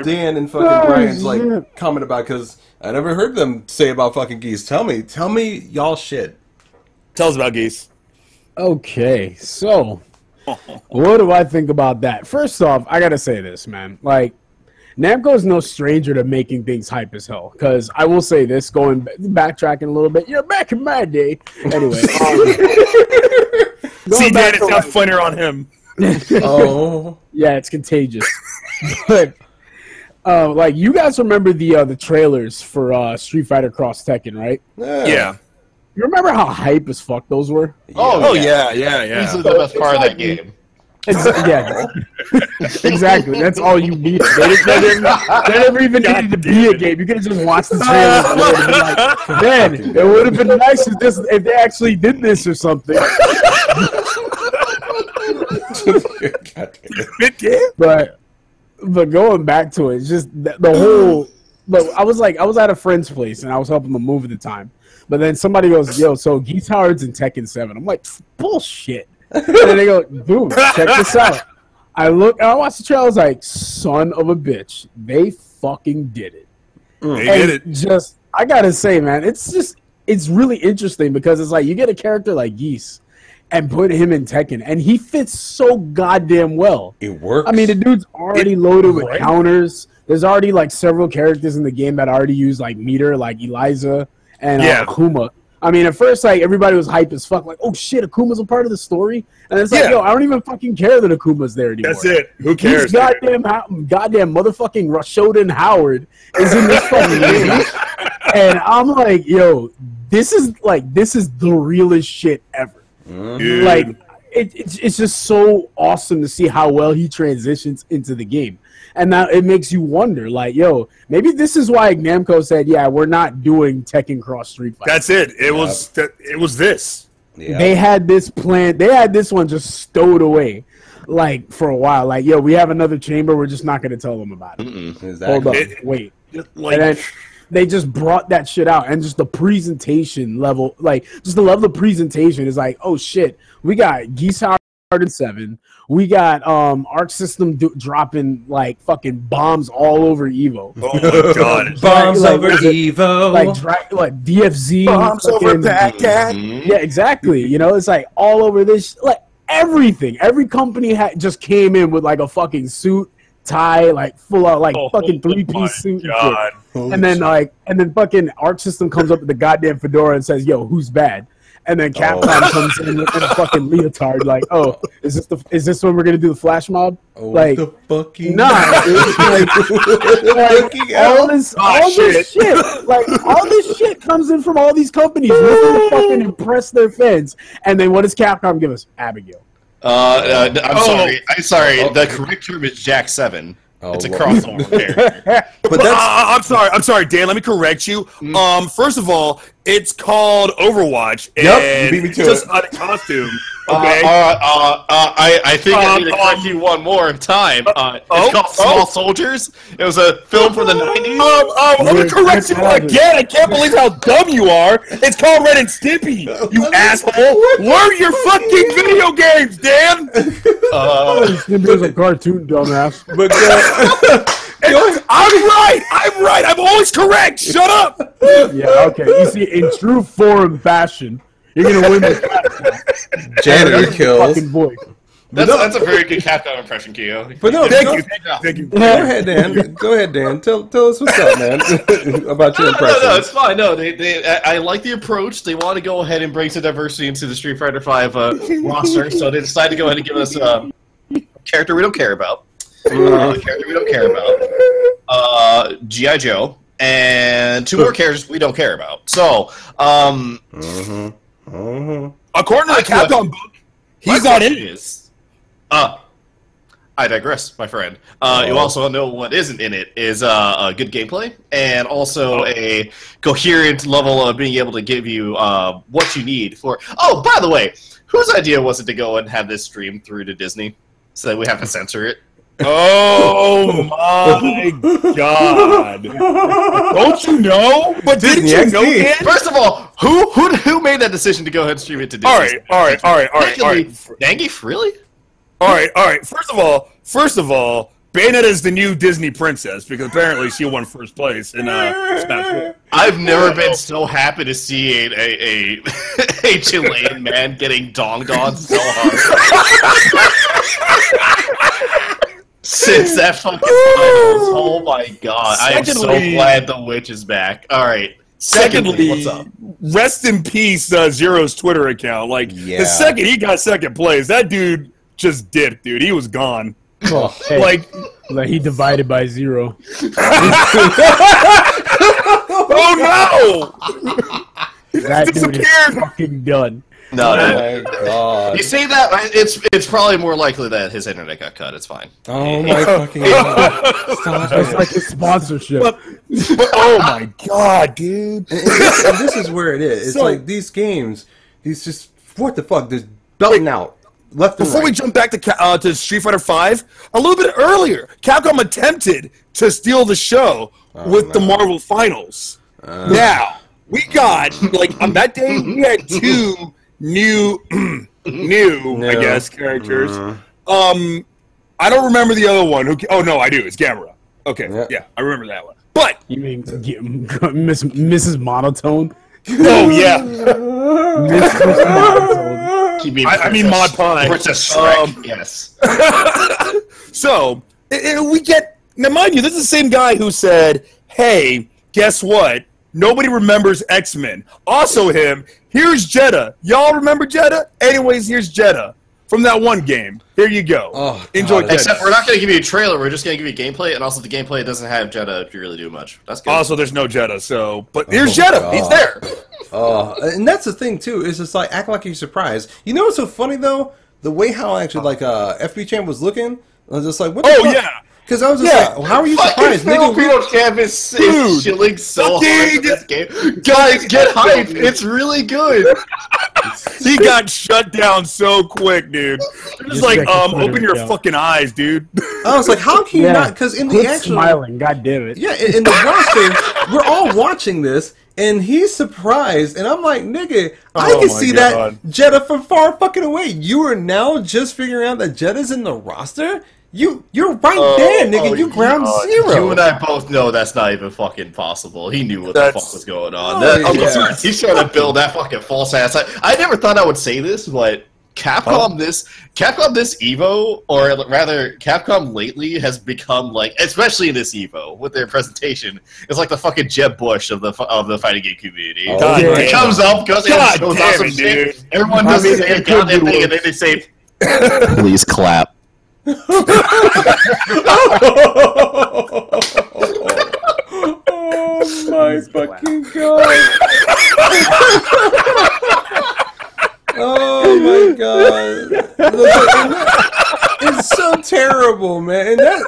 Speaker 1: Dan and fucking Brian's like comment about because I never heard them say about fucking Geese. Tell me y'all shit.
Speaker 2: Tell us about Geese.
Speaker 4: Okay, so what do I think about that? First off, I gotta say this, man. Like, Namco's no stranger to making things hype as hell. Because I will say this, backtracking a little bit. Back in my day. Anyway.
Speaker 2: See, Dan, it's not funnier on him.
Speaker 4: Yeah, it's contagious. But, like, you guys remember the trailers for Street Fighter Cross Tekken, right?
Speaker 2: Yeah.
Speaker 4: You remember how hype as fuck those were?
Speaker 2: Yeah.
Speaker 3: This is the best part of that game.
Speaker 4: Yeah, exactly. That's all you need. They never even needed to be a game. You could have just watched the trailer. Like, man, it would have been nice if they actually did this or something. But going back to it, it's just the whole. But I was at a friend's place and I was helping them move at the time. But then somebody goes, "Yo, so Geese Howard's in Tekken 7." I'm like, bullshit. And then they go, dude, check this out. I watched the trailer, I was like, son of a bitch. They fucking did it.
Speaker 2: They did it.
Speaker 4: Just, I gotta say, man, it's really interesting because it's like you get a character like Geese and put him in Tekken, and he fits so goddamn well.
Speaker 1: It works.
Speaker 4: I mean, the dude's already loaded with counters. There's already like several characters in the game that already use like meter, like Eliza and Akuma. I mean, at first, like, everybody was hype as fuck. Like, oh, shit, Akuma's a part of the story? And it's like, yo, I don't even fucking care that Akuma's there anymore.
Speaker 2: That's it. Who cares?
Speaker 4: He's goddamn motherfucking Rashodan Howard is in this fucking game. And I'm like, yo, this is the realest shit ever.
Speaker 2: Mm-hmm.
Speaker 4: Like, it's just so awesome to see how well he transitions into the game. And now it makes you wonder, like, yo, maybe this is why Namco said, yeah, we're not doing Tekken Cross Street Fighter.
Speaker 2: That's it. It was this.
Speaker 1: Yeah.
Speaker 4: They had this plan. They had this one just stowed away, like, for a while. Like, yo, we have another chamber. We're just not going to tell them about it.
Speaker 1: Exactly.
Speaker 4: Hold up. Wait. And then they just brought that shit out. And just the presentation level, like, just the level of presentation is like, oh, shit. We got Geese Howard in 7. We got Arc System dropping like fucking bombs all over Evo.
Speaker 2: Oh my god!
Speaker 1: Bombs over Evo.
Speaker 4: Like DFZ.
Speaker 2: Bombs over Baghdad.
Speaker 4: Yeah, exactly. You know, it's like all over this. Like everything. Every company just came in with like a fucking suit, tie, like full out like fucking 3-piece suit. And then fucking Arc System comes up with the goddamn fedora and says, "Yo, who's bad?" And then Capcom comes in with a fucking leotard, like, "Oh, is this when we're gonna do the flash mob?"
Speaker 1: Oh,
Speaker 4: like,
Speaker 1: the fucking
Speaker 4: nah, dude. All this shit, like all this shit comes in from all these companies looking to fucking impress their fans. And then what does Capcom give us? Abigail.
Speaker 3: I'm sorry. The correct term is Jack 7. It's a crossover character.
Speaker 2: But I'm sorry, Dan. Let me correct you. First of all, it's called Overwatch.
Speaker 1: Yep, you beat me to
Speaker 2: just
Speaker 1: it.
Speaker 2: a costume. Okay.
Speaker 3: I think I need to correct you one more time. It's called Small Soldiers. It was a film from the 90s.
Speaker 2: Let me correct you again. I can't believe how dumb you are. It's called Ren and Stimpy, you asshole. Learn your fucking video games, Dan.
Speaker 4: Stimpy was a cartoon, dumbass.
Speaker 1: But
Speaker 2: I'm right. I'm always correct. Shut up.
Speaker 4: Yeah, okay. You see, in true foreign fashion, you're gonna win the
Speaker 1: janitor kills.
Speaker 4: fucking boy.
Speaker 3: That's a very good Capcom impression, Kyo.
Speaker 1: But no,
Speaker 2: Thank you.
Speaker 1: Go ahead, Dan. Go ahead, Dan. Tell us what's up, man, about your impression.
Speaker 3: No, it's fine. No, I like the approach. They want to go ahead and bring some diversity into the Street Fighter V roster, so they decided to go ahead and give us a character we don't care about. G.I. Joe, and 2 more characters we don't care about. So,
Speaker 2: according to the Capcom book, he's not in it.
Speaker 3: I digress, my friend. You also know what isn't in it is good gameplay and also a coherent level of being able to give you what you need for. Oh, by the way, whose idea was it to go and have this stream through to Disney so that we have to censor it?
Speaker 2: Oh my God! Don't you know? But didn't you know, Dan?
Speaker 3: First of all, who made that decision to go ahead and stream it to Disney?
Speaker 2: All right.
Speaker 3: Zangief, really?
Speaker 2: All right. First of all, Bayonetta is the new Disney princess because apparently she won first place in Smash 4.
Speaker 3: I've never been so happy to see a Chilean man getting donged on so hard. Since that fucking finals. Oh my God. I am so glad the witch is back. Alright. Secondly, what's up?
Speaker 2: Rest in peace, Zero's Twitter account. Like, the second he got second place, that dude just dipped, dude. He was gone.
Speaker 4: Oh, hey, like he divided by 0.
Speaker 2: Oh no!
Speaker 4: That dude is fucking done.
Speaker 3: No.
Speaker 1: Oh my God.
Speaker 3: You say that, it's probably more likely that his internet got cut. It's fine.
Speaker 1: Oh my fucking God. Stop
Speaker 4: It's like a sponsorship.
Speaker 2: But, oh my God, dude.
Speaker 1: And this is where it is. It's like these games, these just, what the fuck, they're belting out. Left and
Speaker 2: Before we jump back to Street Fighter V, a little bit earlier, Capcom attempted to steal the show with the Marvel Finals. Now, we got, like, on that day, we had 2 new, I guess, characters. I don't remember the other one. Oh, no, I do. It's Gamera. Okay, yeah, I remember that one. But
Speaker 4: You mean Mrs. Monotone?
Speaker 2: oh yeah,
Speaker 4: Mrs. Monotone.
Speaker 2: I mean Mod Pie.
Speaker 3: Princess Shrek. Yes.
Speaker 2: So we get now, mind you, this is the same guy who said, "Hey, guess what? Nobody remembers X-Men." Also, him. Here's Jeddah. Y'all remember Jeddah? Anyways, here's Jeddah from that one game. Here you go.
Speaker 1: Oh,
Speaker 2: enjoy. Jeddah.
Speaker 3: Except we're not going to give you a trailer. We're just going to give you gameplay, and also the gameplay doesn't have Jeddah if you really do much. That's good.
Speaker 2: Also, there's no Jeddah. So, but here's Jeddah.
Speaker 1: God.
Speaker 2: He's there.
Speaker 1: And that's the thing too. Is it's like act like you're surprised. You know what's so funny though? The way how actually like FB Champ was looking. I was just like, what the fuck?
Speaker 2: Yeah.
Speaker 1: Because I was just like, well, how are you surprised?
Speaker 3: Filipino Champ is chilling so hard for this game. Guys, get hype. It's really good.
Speaker 2: He got shut down so quick, dude. Just like, open your fucking eyes, dude.
Speaker 1: I was like, how can you not? Because in the
Speaker 4: Quit
Speaker 1: actual
Speaker 4: smiling, god damn it.
Speaker 1: Yeah, in the roster, we're all watching this, and he's surprised, and I'm like, nigga, I can see that Jeddah from far fucking away. You are now just figuring out that Jeddah's in the roster? You're right there, nigga. You ground zero.
Speaker 3: You and I both know that's not even fucking possible. He knew what the fuck was going on. He's trying to build that fucking false ass. I never thought I would say this, but Capcom this Evo, or rather, Capcom lately has become like, especially in this Evo with their presentation, it's like the fucking Jeb Bush of the fighting game community.
Speaker 2: God
Speaker 3: It comes up, goes and shows awesome shit. Everyone does the same goddamn thing, and then they say, "Please clap."
Speaker 1: Oh my fucking god! Oh my god! It's so terrible, man. And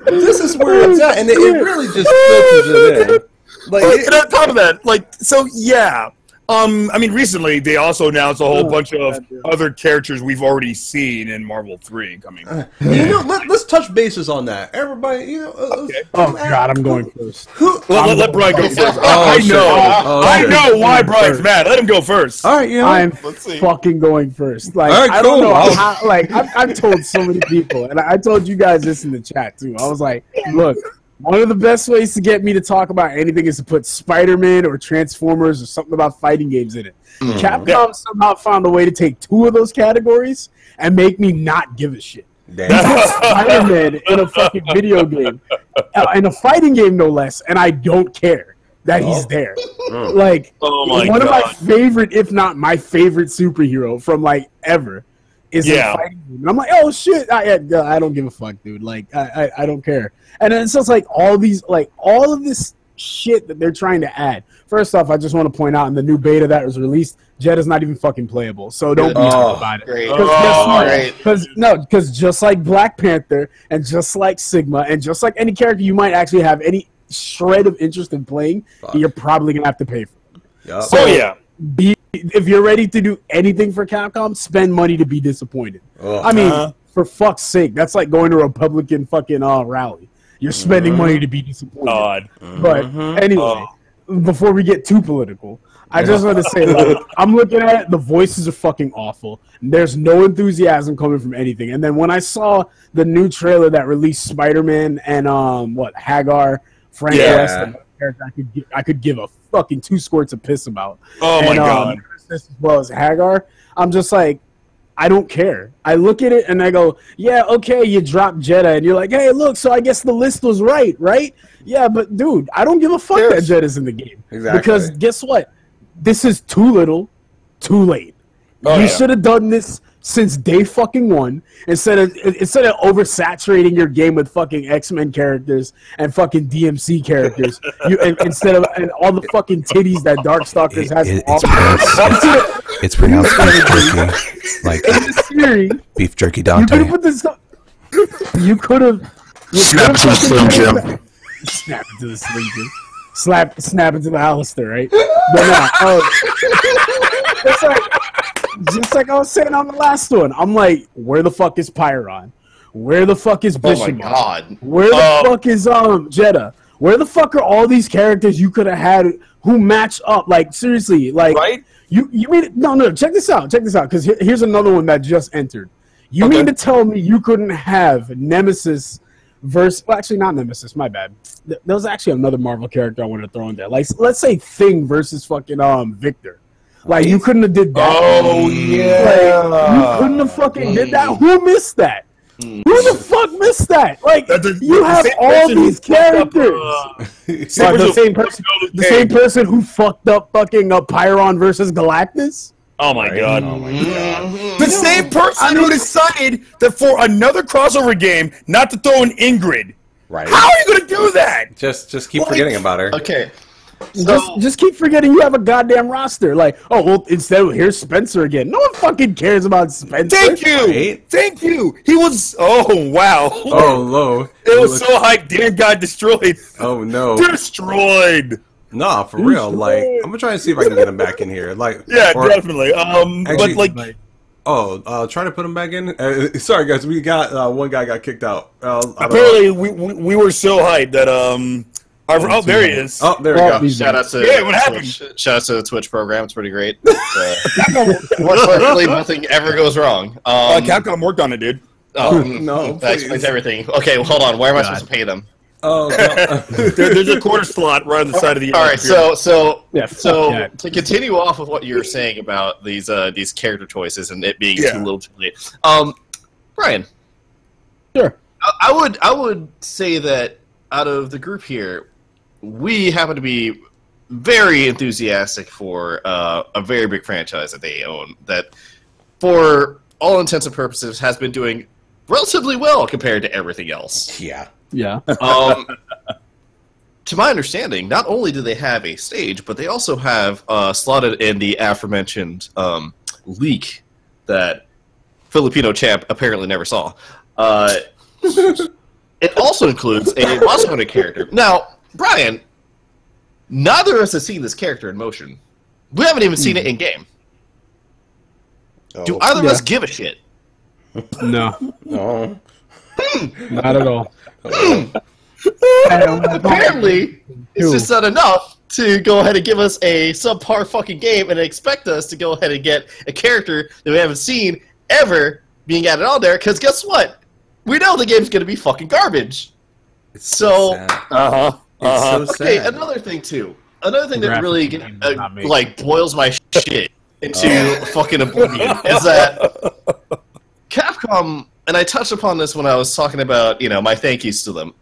Speaker 1: this is where it's at, and it really just filters it in. Like,
Speaker 2: on top of that, like, so yeah. I mean, recently they also announced a whole bunch of other characters we've already seen in Marvel 3 coming.
Speaker 1: Let's touch bases on that. Everybody,
Speaker 2: Okay.
Speaker 4: Oh god, I'm going first.
Speaker 2: Let Brian go first.
Speaker 1: I
Speaker 2: know why Brian's mad. Let him go first.
Speaker 1: All right,
Speaker 4: I'm fucking going first. Like,
Speaker 1: All right,
Speaker 4: I don't
Speaker 1: cool.
Speaker 4: know how. Like, I've told so many people, and I told you guys this in the chat too. I was like, look. One of the best ways to get me to talk about anything is to put Spider-Man or Transformers or something about fighting games in it. Capcom somehow found a way to take two of those categories and make me not give a shit. Spider-Man in a fucking video game, in a fighting game no less, and I don't care that he's there. Like, one of my favorite, if not my favorite superhero from like ever. Is a fighting game. And I'm like, oh shit, I don't give a fuck, dude. Like, I don't care. And then it's just like all of this shit that they're trying to add. First off, I just want to point out in the new beta that was released, Jetta's not even fucking playable. So don't be mad about it. Because just like Black Panther and just like Sigma and just like any character you might actually have any shred of interest in playing, you're probably gonna have to pay for them.
Speaker 1: Yep.
Speaker 4: So, if you're ready to do anything for Capcom, spend money to be disappointed. I mean, for fuck's sake, that's like going to a Republican fucking rally. You're spending money to be disappointed. But anyway, before we get too political, I just want to say, like, I'm looking at it, the voices are fucking awful. There's no enthusiasm coming from anything. And then when I saw the new trailer that released Spider-Man and Hagar, Frank West, I could give a fucking two squirts of piss about.
Speaker 2: My god!
Speaker 4: As well as Hagar, I'm just like, I don't care. I look at it and I go, yeah, okay, you dropped Jetta, and you're like, hey, look, so I guess the list was right? Yeah, but dude, I don't give a fuck that Jetta's in the game. Exactly. Because guess what? This is too little, too late. You should have done this since day fucking one, instead of oversaturating your game with fucking X-Men characters and fucking DMC characters, instead of all the fucking titties that Darkstalkers has.
Speaker 5: It's pronounced beef jerky, like beef jerky Dante.
Speaker 4: You could have
Speaker 2: Snap into the Slim Jim.
Speaker 4: Snap into the Slim Jim. Snap into the Alistair, right? But no, it's like, just like I was saying on the last one, I'm like, where the fuck is Pyron? Where the fuck is Bishop?
Speaker 3: Oh my god.
Speaker 4: Where the fuck is Jetta? Where the fuck are all these characters you could have had who match up? Like, seriously, like,
Speaker 2: right?
Speaker 4: You made it. No, check this out, because here's another one that just entered. You mean to tell me you couldn't have Nemesis versus, well, actually not Nemesis, my bad. There was actually another Marvel character I wanted to throw in there. Like, let's say Thing versus fucking Victor. Like, you couldn't have did that.
Speaker 2: Oh, yeah.
Speaker 4: Like, you couldn't have fucking did that. Who missed that? Who the fuck missed that? Like, you have all these characters. The same person who fucked up fucking Pyron versus Galactus?
Speaker 2: Oh my god. The same person who decided that for another crossover game not to throw in Ingrid.
Speaker 1: Right.
Speaker 2: How are you going to do that?
Speaker 1: Just keep forgetting about her.
Speaker 3: Okay. So,
Speaker 4: just keep forgetting you have a goddamn roster. Like, oh, well, instead of here's Spencer again. No one fucking cares about Spencer.
Speaker 2: Thank you.
Speaker 1: Right?
Speaker 2: Thank you. He was, oh, wow.
Speaker 1: Oh, low.
Speaker 2: It was so hyped. Dan got destroyed.
Speaker 1: Oh, no.
Speaker 2: Destroyed.
Speaker 1: Nah, for real. Like, I'm going to try and see if I can get him back in here. Like,
Speaker 2: yeah, definitely. But, like...
Speaker 1: trying to put him back in. Sorry, guys. We got one guy got kicked out.
Speaker 2: Apparently, we were so hyped that there he is.
Speaker 1: Oh, there we go.
Speaker 3: Shout out to
Speaker 2: what happened?
Speaker 3: Shout out to the Twitch program. It's pretty great. Fortunately, nothing ever goes wrong.
Speaker 2: Capcom worked on it, dude.
Speaker 1: No,
Speaker 3: that explains everything. Okay, well, hold on. Where am I supposed to pay them?
Speaker 1: Oh, no.
Speaker 2: There's a quarter slot right on the side of the.
Speaker 3: All right, so
Speaker 4: Yeah,
Speaker 3: to continue off with what you were saying about these character choices and it being too little, too late. Brian,
Speaker 4: sure.
Speaker 3: I would say that out of the group here, we happen to be very enthusiastic for a very big franchise that they own that, for all intents and purposes, has been doing relatively well compared to everything else.
Speaker 1: Yeah.
Speaker 4: Yeah.
Speaker 3: To my understanding, not only do they have a stage, but they also have slotted in the aforementioned leak that Filipino champ apparently never saw. It also includes a Monster Hunter character. Now, Brian, neither of us has seen this character in motion. We haven't even seen it in game.
Speaker 1: Oh.
Speaker 3: Do either of us give a shit?
Speaker 4: No.
Speaker 1: Oh.
Speaker 4: Not at all.
Speaker 3: Apparently, it's just not enough to go ahead and give us a subpar fucking game and expect us to go ahead and get a character that we haven't seen ever being added on there, because guess what? We know the game's going to be fucking garbage.
Speaker 1: It's
Speaker 3: So,
Speaker 1: sad. It's so
Speaker 3: okay,
Speaker 1: sad.
Speaker 3: another thing too. Another thing that really
Speaker 4: not making
Speaker 3: like boils my shit into fucking oblivion is that Capcom, and I touched upon this when I was talking about, my thank yous to them.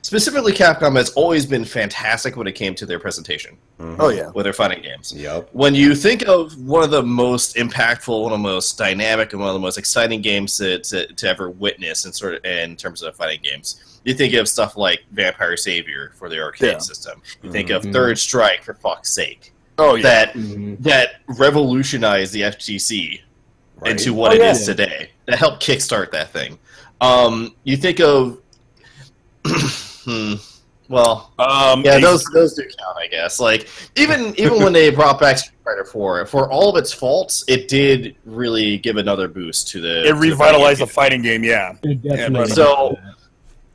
Speaker 3: Specifically, Capcom has always been fantastic when it came to their presentation.
Speaker 2: Oh yeah,
Speaker 3: with their fighting games.
Speaker 1: Yep.
Speaker 3: When you think of one of the most impactful, one of the most dynamic, and one of the most exciting games to ever witness in terms of fighting games, you think of stuff like Vampire Savior for the arcade system. You think of Third Strike, for fuck's sake.
Speaker 2: Oh yeah.
Speaker 3: That revolutionized the FGC into what it is today. That helped kickstart that thing. You think of those do count, I guess. Like even when they brought back Street Fighter 4, for all of its faults, it did really give another boost to the.
Speaker 2: It revitalized the fighting game. Yeah.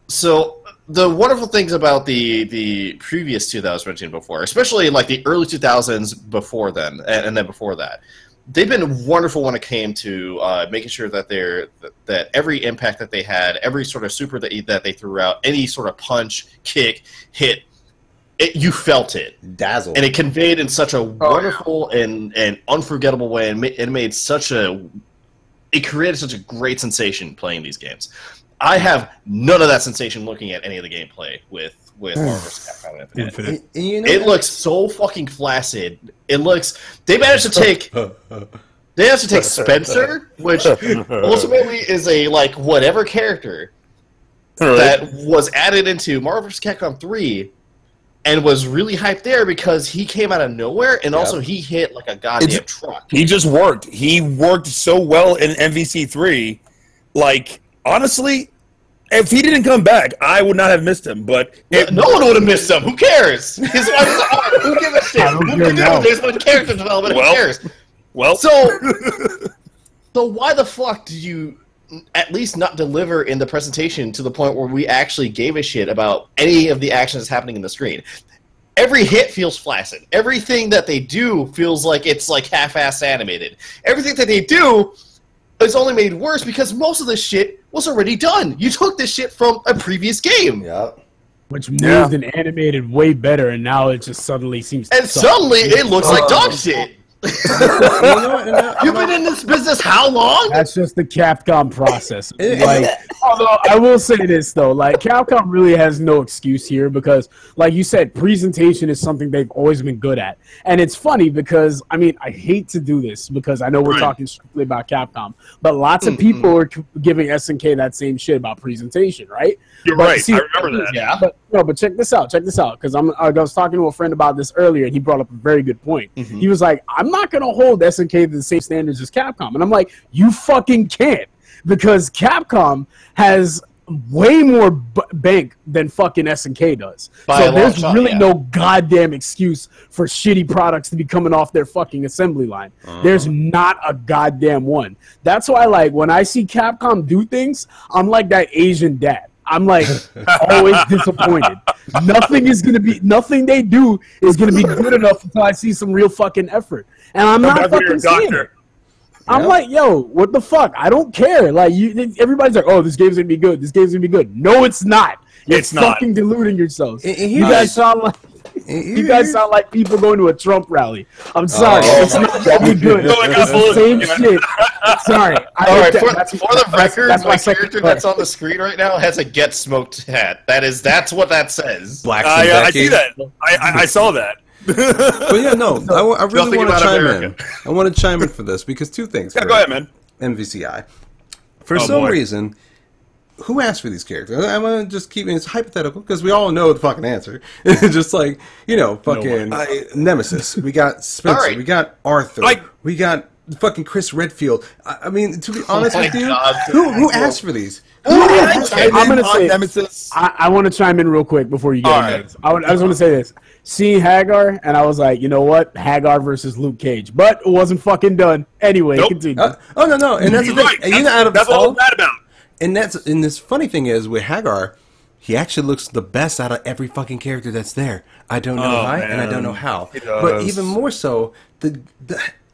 Speaker 3: So the wonderful things about the previous two that I was mentioning before, especially like the early 2000s before then, and then before that, they've been wonderful when it came to making sure that that every impact that they had, every sort of super that they threw out, any sort of punch, kick, hit, you felt it.
Speaker 1: Dazzle.
Speaker 3: And it conveyed in such a wonderful and unforgettable way, and it created such a great sensation playing these games. I have none of that sensation looking at any of the gameplay with Marvel vs. Capcom Infinite. It looks so fucking flaccid. They managed to take Spencer, which ultimately is a like whatever character that was added into Marvel vs. Capcom 3 and was really hyped there because he came out of nowhere and also he hit like a goddamn truck.
Speaker 2: He just worked. He worked so well in MVC3. Like, honestly, if he didn't come back, I would not have missed him. But
Speaker 3: no one would have missed him. Who cares? Who gives a shit? There's no character development. Who cares?
Speaker 2: Well,
Speaker 3: so why the fuck did you at least not deliver in the presentation to the point where we actually gave a shit about any of the action that's happening in the screen? Every hit feels flaccid. Everything that they do feels like it's like half-ass animated. Everything that they do is only made worse because most of this shit was already done. You took this shit from a previous game.
Speaker 1: Yep.
Speaker 4: Which moved and animated way better, and now it just suddenly seems to suck.
Speaker 3: Suddenly it looks like dog shit. You've been in this business how long?
Speaker 4: That's just the Capcom process. Like, although I will say this though, like Capcom really has no excuse here because, like you said, presentation is something they've always been good at. And it's funny because I mean I hate to do this because I know we're talking strictly about Capcom, but lots of people are giving SNK that same shit about presentation, right?
Speaker 2: You're right. I remember that.
Speaker 3: Yeah.
Speaker 4: But check this out. Because I was talking to a friend about this earlier, and he brought up a very good point. He was like, "I'm not gonna hold SNK to the same standards as Capcom," and I'm like, "You fucking can't," because Capcom has way more bank than fucking SNK does. So there's really no goddamn excuse for shitty products to be coming off their fucking assembly line. There's not a goddamn one. That's why, like, when I see Capcom do things, I'm like that Asian dad. I'm like always disappointed. Nothing they do is gonna be good enough until I see some real fucking effort. And I'm not fucking seeing it. I'm like, yo, what the fuck? I don't care. Like, everybody's like, oh, this game's gonna be good. This game's gonna be good. No, it's not. You're
Speaker 2: It's not.
Speaker 4: fucking deluding yourselves.
Speaker 1: And
Speaker 4: You guys sound like people going to a Trump rally. I'm sorry. It's not that we good. It's the same shit. Sorry.
Speaker 3: All right, for the record, my character that's on the screen right now has a "Get Smoked" hat. That's what that says.
Speaker 1: Black
Speaker 2: I see that. I saw that.
Speaker 1: But yeah, no, I really want to chime in. I want to chime in for this because two things.
Speaker 2: Yeah, go ahead, man.
Speaker 1: MVCI. For some reason, who asked for these characters? I'm going to just keep it hypothetical because we all know the fucking answer. Just like, fucking Nemesis. We got Spencer. Right. We got Arthur. We got fucking Chris Redfield. I mean, to be honest with you, who asked for these?
Speaker 4: I'm going to say Nemesis. I want to chime in real quick before you get into this. I just want to say this. Seeing Hagar, and I was like, you know what? Hagar versus Luke Cage. But it wasn't fucking done. Anyway, continue.
Speaker 1: No. And that's the thing.
Speaker 2: Right. That's what I'm mad about.
Speaker 1: And this funny thing is, with Hagar, he actually looks the best out of every fucking character that's there. I don't know why, and I don't know how. But even more so,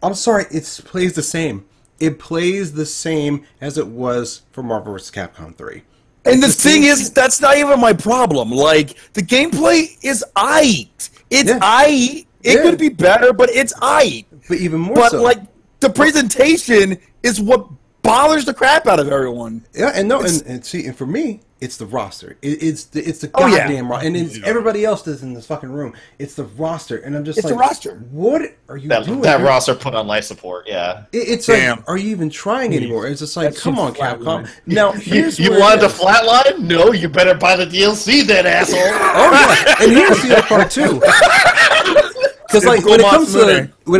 Speaker 1: I'm sorry, it plays the same. It plays the same as it was for Marvel vs. Capcom 3.
Speaker 2: And the thing is, that's not even my problem. Like, the gameplay is aight. It's aight. It could be better, but it's aight.
Speaker 1: But even more so.
Speaker 2: But, like, the presentation is what bothers the crap out of everyone.
Speaker 1: Yeah, and for me, it's the roster. It's the goddamn roster. And it's everybody else that's in this fucking room. It's the roster. And I'm just
Speaker 2: it's the roster.
Speaker 1: What are you doing?
Speaker 3: That roster put on life support,
Speaker 1: It's like, are you even trying anymore? It's just like, come on, Capcom. Now, here's
Speaker 3: you wanted to flatline? No, you better buy the DLC then, asshole.
Speaker 1: Oh, yeah. And here's the other part, too. Because like when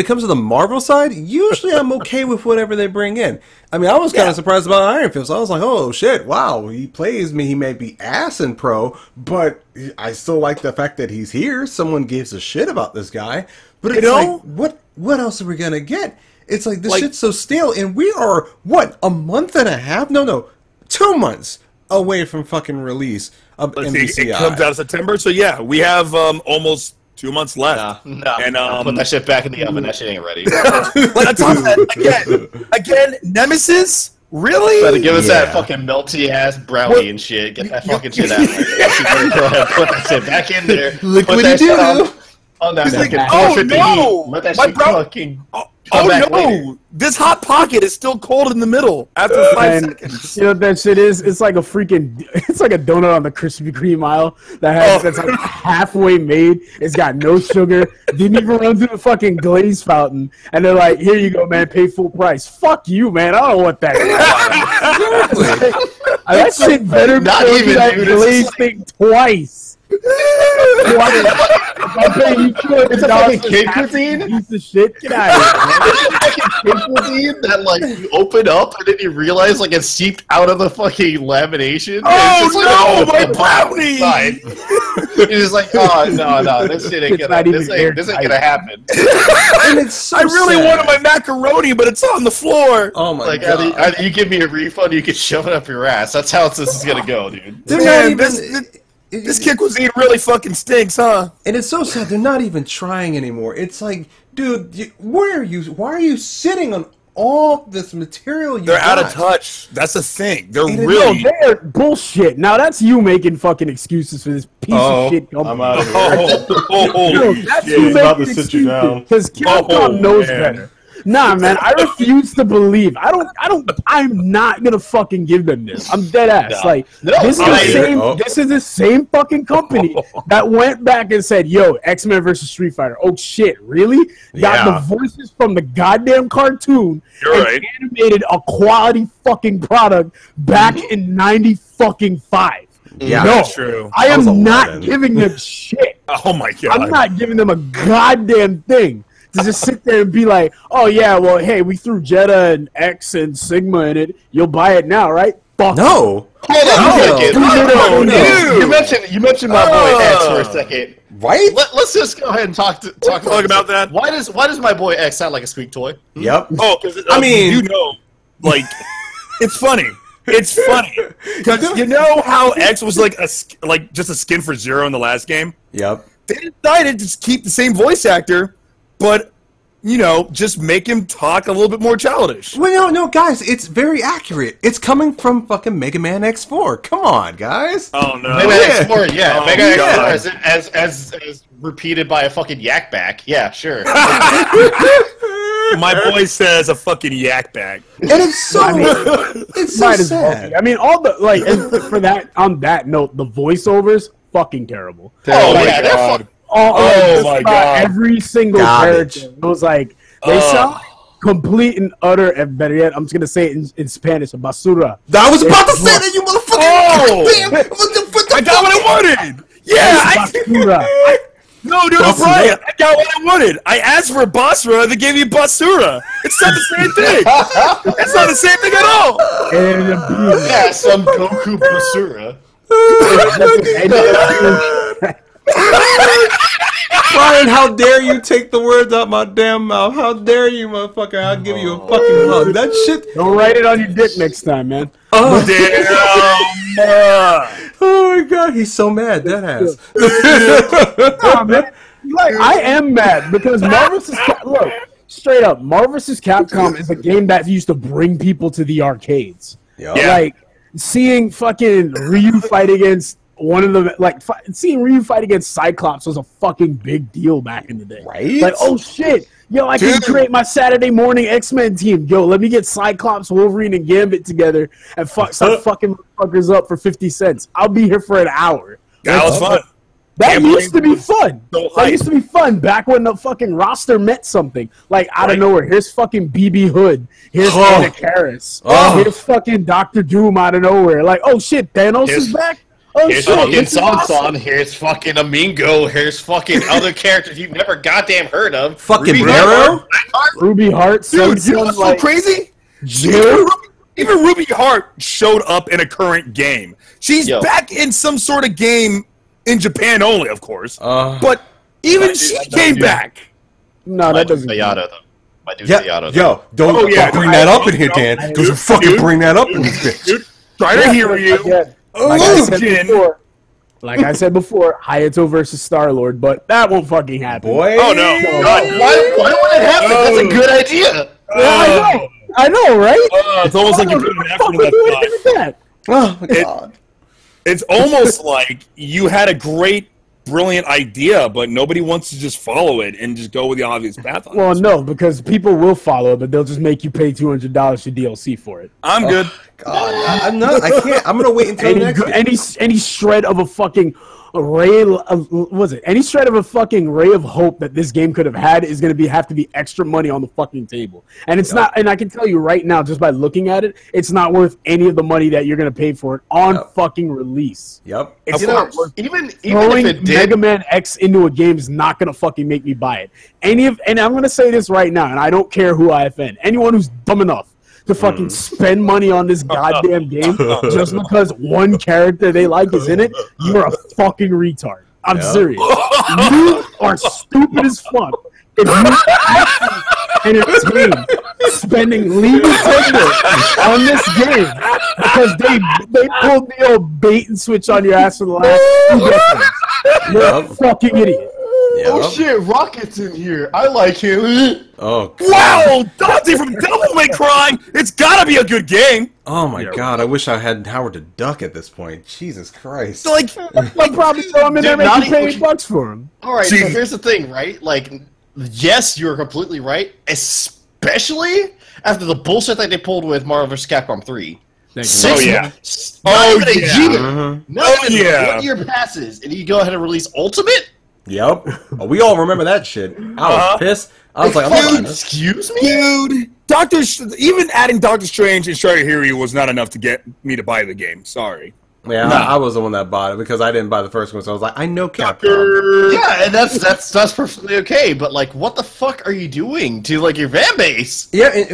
Speaker 1: it comes to the Marvel side, usually I'm okay with whatever they bring in. I mean, I was kind of surprised about Iron Fist. I was like, oh shit, wow, he plays me. He may be ass in pro, but I still like the fact that he's here. Someone gives a shit about this guy. But it's like, what else are we gonna get? It's like this shit's so stale, and we are a month and a half? No, 2 months away from fucking release of MVCI.
Speaker 2: It comes out in September, so yeah, we have almost 2 months left.
Speaker 3: No. And put that shit back in the oven. That shit ain't ready.
Speaker 2: Again, Nemesis? Really?
Speaker 3: Better give us that fucking melty ass brownie and shit. Get that fucking shit out. Go ahead, put that shit back in there.
Speaker 1: Look what you do.
Speaker 3: On that fucking 450 heat. Let that shit fucking.
Speaker 2: Oh no! This hot pocket is still cold in the middle after 5 seconds.
Speaker 4: You know what that shit is? It's like a donut on the Krispy Kreme aisle that's like halfway made. It's got no sugar. Didn't even run through the fucking glaze fountain. And they're like, "Here you go, man. Pay full price." Fuck you, man. I don't want that. That shit better be that glaze thing twice.
Speaker 3: It's a fucking kid cuisine.
Speaker 4: Piece of shit. Get out of here.
Speaker 3: It's a fucking kid cuisine that like you open up and then you realize like it's seeped out of the fucking lamination.
Speaker 2: Oh no, my brownie!
Speaker 3: You're just like, oh no, this shit ain't this ain't gonna happen.
Speaker 1: And it's so
Speaker 2: I really wanted my macaroni, but it's on the floor.
Speaker 1: Oh my god!
Speaker 3: Either you give me a refund, or you can shove it up your ass. That's how this is gonna go, dude.
Speaker 2: This kid cuisine really fucking stinks, huh?
Speaker 1: And it's so sad. They're not even trying anymore. It's like, dude, why are you sitting on all this material you got?
Speaker 2: Out of touch. That's the thing.
Speaker 4: They're bullshit. Now that's you making fucking excuses for this piece of shit company.
Speaker 6: I'm out of here.
Speaker 4: That's you
Speaker 6: about to sit you down.
Speaker 4: Because Capcom knows better. Nah, man, I refuse to believe. I'm not gonna fucking give them this. I'm dead ass. This is the same fucking company that went back and said, "Yo, X-Men versus Street Fighter." Oh shit, really? Got the voices from the goddamn cartoon and animated a quality fucking product back in '95.
Speaker 1: Yeah,
Speaker 4: no,
Speaker 2: that's true.
Speaker 4: I am not giving them shit.
Speaker 2: Oh my god,
Speaker 4: I'm not giving them a goddamn thing. To just sit there and be like, oh yeah, well, hey, we threw Jetta and X and Sigma in it. You'll buy it now, right? Fuck.
Speaker 1: No.
Speaker 3: Hold on. You mentioned my boy X for a second.
Speaker 1: Right?
Speaker 3: Let's just go ahead and talk
Speaker 2: about that.
Speaker 3: Why does my boy X sound like a squeak toy?
Speaker 1: Yep.
Speaker 2: Oh, because like, it's funny. It's funny because you know how X was like just a skin for Zero in the last game.
Speaker 1: Yep.
Speaker 2: They decided to keep the same voice actor, but just make him talk a little bit more childish.
Speaker 1: Well, no, guys, it's very accurate. It's coming from fucking Mega Man X4. Come on, guys.
Speaker 2: Oh no,
Speaker 3: Mega Man X4, yeah,
Speaker 2: Oh,
Speaker 3: Mega
Speaker 2: God.
Speaker 3: X4 as repeated by a fucking yak back. Yeah, sure.
Speaker 2: My boy says a fucking yak bag.
Speaker 1: And it's so, it's so
Speaker 4: Might as well
Speaker 1: sad.
Speaker 4: be. I mean, all the and for that on that note, the voiceovers fucking terrible.
Speaker 3: Oh
Speaker 2: my
Speaker 3: yeah, they're
Speaker 2: God.
Speaker 3: fucking.
Speaker 2: Oh,
Speaker 4: Just
Speaker 2: my
Speaker 4: about
Speaker 2: God.
Speaker 4: every single
Speaker 1: Garbage.
Speaker 4: character. It was like they sound complete and utter, and better yet, I'm just gonna say it in Spanish, basura.
Speaker 1: I was about to say that, you motherfucker.
Speaker 2: Oh!
Speaker 1: Damn.
Speaker 2: I got what I wanted. Yeah,
Speaker 4: Basura.
Speaker 2: no, dude,
Speaker 1: Basura.
Speaker 2: Brian, I got what I wanted. I asked for Basra, they gave me Basura. It's not the same thing. It's not the same thing at all.
Speaker 4: And
Speaker 3: Yeah, some Goku Basura.
Speaker 1: Brian, how dare you take the words out my damn mouth? How dare you, motherfucker? I'll give you a fucking hug. That shit.
Speaker 4: Don't write it on your dick next time, man.
Speaker 1: Oh,
Speaker 2: Damn.
Speaker 1: oh my god, he's so mad. That ass.
Speaker 4: Nah, man. Like, I am mad because Marvel vs. Look, straight up, Marvel vs. Capcom is a game that used to bring people to the arcades.
Speaker 1: Yeah.
Speaker 4: Like, seeing fucking Ryu fight against one of them, like, seeing Ryu fight against Cyclops was a fucking big deal back in the day.
Speaker 1: Right?
Speaker 4: Like, oh shit, yo, I can
Speaker 2: Dude.
Speaker 4: create my Saturday morning X-Men team. Yo, let me get Cyclops, Wolverine, and Gambit together and start fucking fuckers up for 50 cents. I'll be here for an hour.
Speaker 2: That was fun.
Speaker 4: That
Speaker 2: Can't
Speaker 4: used to
Speaker 2: believe
Speaker 4: be fun.
Speaker 2: so
Speaker 4: That
Speaker 2: hype.
Speaker 4: used to be fun back when the fucking roster meant something. Like, out
Speaker 2: Right.
Speaker 4: of nowhere, here's fucking BB Hood. Here's
Speaker 1: Oh.
Speaker 4: Anna Karis.
Speaker 1: Oh.
Speaker 4: Here's fucking Doctor Doom out of nowhere. Like, oh shit, Thanos
Speaker 3: Here's-
Speaker 4: is back? Oh
Speaker 3: Here's
Speaker 4: shit,
Speaker 3: fucking
Speaker 4: this is awesome.
Speaker 3: Sansan. Here's fucking Amingo. Here's fucking other characters you've never goddamn heard of.
Speaker 1: Fucking
Speaker 3: Ruby
Speaker 1: Marrow?
Speaker 3: Hart.
Speaker 4: Ruby Hart,
Speaker 2: Dude,
Speaker 4: Sun
Speaker 2: you know what's so
Speaker 4: like,
Speaker 2: crazy?
Speaker 4: Jill?
Speaker 2: Even Ruby Hart showed up in a current game. She's
Speaker 3: Yo.
Speaker 2: back in some sort of game in Japan only, of course.
Speaker 1: Uh.
Speaker 2: But even she came back.
Speaker 4: No,
Speaker 3: My
Speaker 4: that
Speaker 3: dude
Speaker 4: doesn't.
Speaker 3: Sayada, though. My dude
Speaker 1: Yeah,
Speaker 3: Sayada.
Speaker 1: yo, don't
Speaker 2: Oh, yeah,
Speaker 1: bring
Speaker 2: I-
Speaker 1: that up in here,
Speaker 2: I-
Speaker 1: Dan. Don't you fucking
Speaker 2: Dude.
Speaker 1: bring that up in this bitch.
Speaker 2: Dude, try to hear you.
Speaker 4: Again,
Speaker 2: Oh, Jin.
Speaker 4: like I said before, Hayato versus Star-Lord, but that won't fucking happen.
Speaker 1: Boy.
Speaker 2: Oh, no. God.
Speaker 3: Why would it happen? That's a good idea.
Speaker 4: Yeah, I know, right?
Speaker 2: It's almost like you're putting an effort in that spot.
Speaker 4: that.
Speaker 1: Oh, my God.
Speaker 2: It's almost like you had a great, brilliant idea, but nobody wants to just follow it and just go with the obvious path on
Speaker 4: Well,
Speaker 2: this.
Speaker 4: no, because people will follow it, but they'll just make you pay $200 for DLC for it.
Speaker 2: I'm good.
Speaker 1: God, I'm not. I can't. I'm gonna wait until
Speaker 4: Any,
Speaker 1: next.
Speaker 4: any shred of a fucking ray of was it? Any shred of a fucking ray of hope that this game could have had is going to have to be extra money on the fucking table, and it's not. And I can tell you right now, just by looking at it, it's not worth any of the money that you're going to pay for it on
Speaker 1: Yep.
Speaker 4: fucking release.
Speaker 1: Yep.
Speaker 4: It's
Speaker 3: You
Speaker 4: not
Speaker 3: know,
Speaker 4: worth
Speaker 3: even
Speaker 4: Throwing
Speaker 3: if it did,
Speaker 4: Mega Man X into a game is not gonna fucking make me buy it. And I'm gonna say this right now, and I don't care who I offend. Anyone who's dumb enough to fucking spend money on this goddamn game just because one character they like is in it, you're a fucking retard. I'm
Speaker 1: Yeah.
Speaker 4: serious. You are stupid as fuck. If you entertain spending legal tender on this game because they pulled the old bait and switch on your ass for the last 2 decades. You're a
Speaker 1: Yep.
Speaker 4: fucking idiot.
Speaker 3: oh
Speaker 1: Yep.
Speaker 3: shit, Rocket's in here. I like him.
Speaker 1: Oh. God.
Speaker 2: Wow, Dante from Devil May Cry. It's gotta be a good game.
Speaker 1: Oh my God. I wish I had Howard the Duck at this point. Jesus Christ.
Speaker 2: So, like,
Speaker 4: I'll probably throw him in there
Speaker 3: Dude,
Speaker 4: and
Speaker 3: not
Speaker 4: make you pay
Speaker 3: even-
Speaker 4: $8 for him.
Speaker 3: All right,
Speaker 2: See-
Speaker 3: so here's the thing, right? Like, yes, you're completely right, especially after the bullshit that they pulled with Marvel vs. Capcom 3.
Speaker 4: Thank you.
Speaker 3: Six
Speaker 2: Oh, yeah.
Speaker 3: months, not
Speaker 2: Oh,
Speaker 3: even a
Speaker 2: yeah.
Speaker 3: year.
Speaker 1: Mhm.
Speaker 3: Not
Speaker 2: Oh,
Speaker 3: even
Speaker 2: yeah.
Speaker 3: 1 year passes, and you go ahead and release Ultimate?
Speaker 1: Yep. Oh, we all remember that shit. I was
Speaker 2: Uh-huh.
Speaker 1: pissed. I was like, I'm
Speaker 3: Dude,
Speaker 1: not buying this.
Speaker 3: excuse me?
Speaker 2: dude, even adding Doctor Strange and Shredder Hero was not enough to get me to buy the game. Sorry.
Speaker 1: Yeah,
Speaker 2: Nah.
Speaker 1: I was the one that bought it because I didn't buy the first one, so I was like, I know Capcom.
Speaker 3: Yeah, and that's perfectly okay, but like, what the fuck are you doing to like your fan base?
Speaker 1: Yeah, it